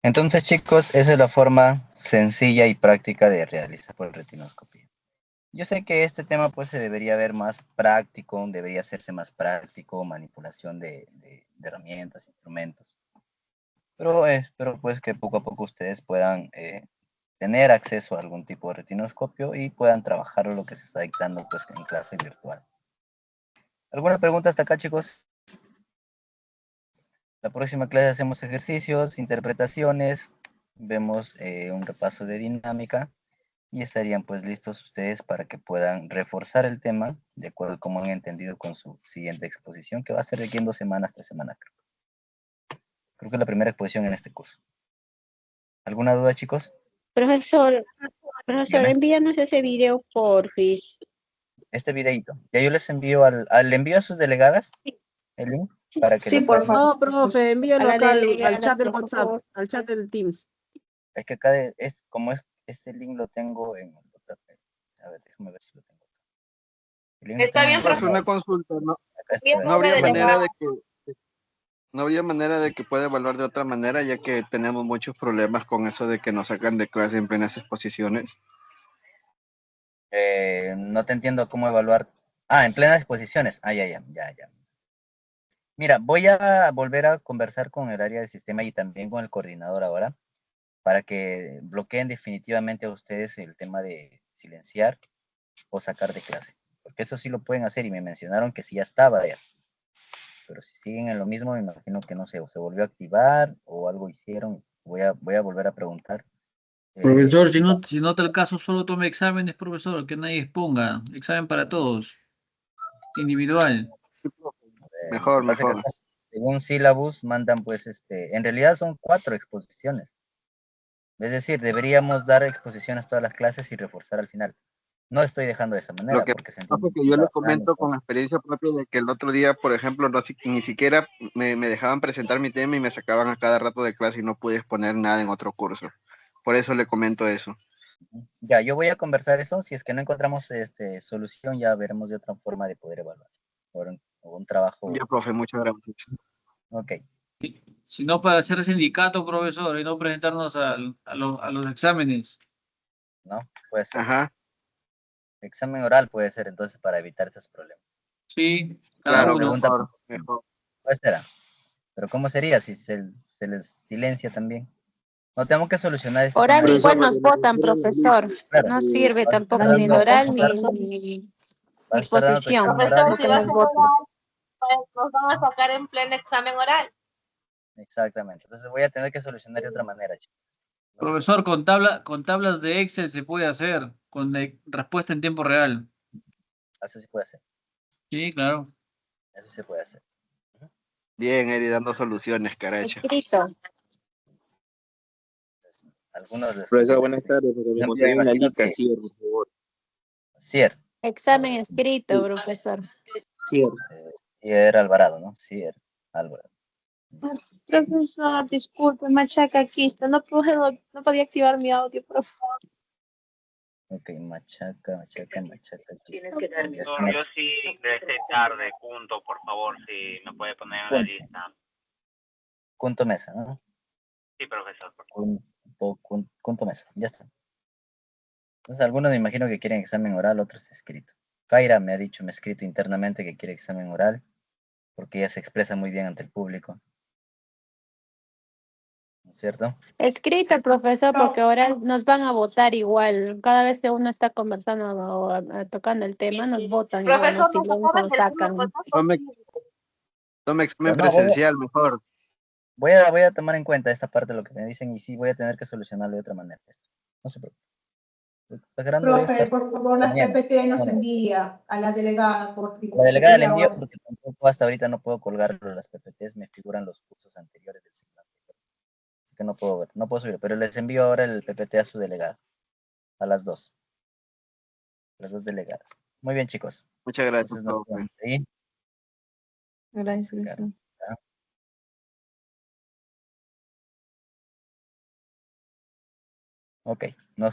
S1: Entonces, chicos, esa es la forma sencilla y práctica de realizar por retinoscopía. Yo sé que este tema pues se debería ver más práctico, debería hacerse más práctico, manipulación de herramientas, instrumentos. Pero espero pues que poco a poco ustedes puedan tener acceso a algún tipo de retinoscopio y puedan trabajar lo que se está dictando pues en clase virtual. ¿Alguna pregunta hasta acá, chicos? La próxima clase hacemos ejercicios, interpretaciones, vemos un repaso de dinámica y estarían pues listos ustedes para que puedan reforzar el tema de acuerdo a cómo han entendido con su siguiente exposición, que va a ser de aquí en 2 semanas, 3 semanas creo. Creo que es la primera exposición en este curso. ¿Alguna duda, chicos?
S9: Profesor,
S1: Dígame.
S9: envíanos ese video porfis.
S1: Este videito. Ya yo les envío le envío a sus delegadas el link para que
S3: Sí,
S1: lo
S3: por
S1: puedan.
S3: favor.
S10: No, profe, envíalo
S9: A la
S10: acá al
S9: delegada,
S10: chat del
S9: por
S10: WhatsApp,
S9: favor.
S10: al chat del Teams.
S1: Es que acá, como es, este link lo tengo en el otro. A ver, déjame ver si lo tengo. El link lo
S11: Está
S1: tengo
S11: bien,
S1: en el
S2: Profe,
S11: profe.
S2: una consulta, ¿no?
S1: acá está,
S2: No habría
S11: Delegada.
S2: manera de que no habría manera de que pueda evaluar de otra manera, ya que tenemos muchos problemas con eso de que nos sacan de clase en plenas exposiciones.
S1: No te entiendo cómo evaluar. Ah, en plenas exposiciones. Ah, ya. Mira, voy a volver a conversar con el área del sistema y también con el coordinador ahora para que bloqueen definitivamente a ustedes el tema de silenciar o sacar de clase. Porque eso sí lo pueden hacer y me mencionaron que sí ya estaba ya. Pero si siguen en lo mismo, me imagino que no sé, o se volvió a activar o algo hicieron. Voy a volver a preguntar.
S12: Profesor, si nota el caso, solo tome exámenes, profesor, que nadie exponga. Examen para todos. Individual.
S2: Mejor,
S1: Lo que pasa es que
S2: mejor.
S1: acá, según sílabus, mandan pues, en realidad son 4 exposiciones. Es decir, deberíamos dar exposiciones a todas las clases y reforzar al final. No estoy dejando de esa manera
S2: Lo que
S1: porque se
S2: pasa
S1: entiende
S2: es que yo le
S1: trabajando,
S2: comento con experiencia propia de que el otro día, por ejemplo, ni siquiera me dejaban presentar mi tema y me sacaban a cada rato de clase y no pude exponer nada en otro curso. Por eso le comento eso.
S1: Ya, yo voy a conversar eso. Si es que no encontramos solución, ya veremos de otra forma de poder evaluar. O un trabajo.
S2: Ya, profe, muchas gracias.
S1: Ok.
S12: Si no, para hacer sindicato, profesor, y no presentarnos a los exámenes.
S1: ¿No? Puede ser.
S2: Ajá.
S1: Examen oral puede ser entonces para evitar esos problemas.
S12: Sí, cada
S2: Claro,
S12: uno.
S2: mejor.
S1: Puede ser. Pero ¿cómo sería si se les silencia también? No, tenemos que solucionar ese
S9: Oral
S1: tema.
S9: igual nos votan, profesor.
S1: Claro.
S9: No sirve
S1: Vas a estar
S9: tampoco ni el
S1: dando-
S9: oral
S1: vas a estar-
S9: ni
S1: vas a estar dando tu
S9: exposición.
S1: examen oral.
S11: Profesor, si va a ser oral, pues nos van a sacar en pleno examen oral.
S1: Exactamente. Entonces voy a tener que solucionar de otra manera, chicos.
S12: Profesor, con tablas de Excel se puede hacer, con respuesta en tiempo real.
S1: Eso sí puede hacer.
S12: Sí, claro.
S1: Eso se puede hacer.
S2: Bien, Eri, dando soluciones, caracha.
S9: Escrito.
S1: Algunos les
S2: Profesor,
S1: conviene
S2: buenas
S1: así.
S2: tardes, pero me
S1: Yo
S2: conseguí una
S1: imagino
S2: lista,
S1: que
S2: sí, por favor.
S1: Cier.
S9: Examen escrito, profesor.
S2: Sí.
S1: Cier Alvarado, ¿no? Cier Alvarado.
S8: Profesor, disculpe, machaca, aquí está. No podía activar mi audio, por favor.
S1: Ok, machaca.
S13: Tienes que dar.
S1: Ya está,
S13: Yo
S1: machaca.
S13: sí ingresé tarde, punto, por favor, si me puede poner en la
S1: Punto.
S13: lista.
S1: Punto Mesa, ¿no?
S13: Sí, profesor, por favor.
S1: Punto Mesa, ya está. Entonces algunos me imagino que quieren examen oral, otros escrito. Kaira me ha dicho, me ha escrito internamente que quiere examen oral, porque ella se expresa muy bien ante el público. ¿No es cierto?
S9: Escrito, profesor, porque ahora nos van a votar igual. Cada vez que uno está conversando o tocando el tema, nos votan igual,
S11: Profesor,
S9: nos
S11: nos
S9: silencian,
S11: sacaban
S9: nos
S11: del
S9: sacan.
S11: grupo.
S2: Tome examen
S1: Pero no,
S2: presencial, mejor.
S1: voy a tomar en cuenta esta parte de lo que me dicen y sí voy a tener que solucionarlo de otra manera. No se preocupe.
S3: Profe, por favor, las
S1: Mañana.
S3: PPT nos
S1: No, no.
S3: envía a la delegada.
S1: La delegada le envío porque tampoco hasta ahorita no puedo colgarlo las PPTs, me figuran los cursos anteriores del ciclo anterior. Así que no puedo subir, pero les envío ahora el PPT a su delegada, a las dos delegadas. Muy bien, chicos.
S2: Muchas gracias,
S1: Entonces nos
S2: profe.
S1: vemos ahí.
S6: Gracias.
S1: Ok, nos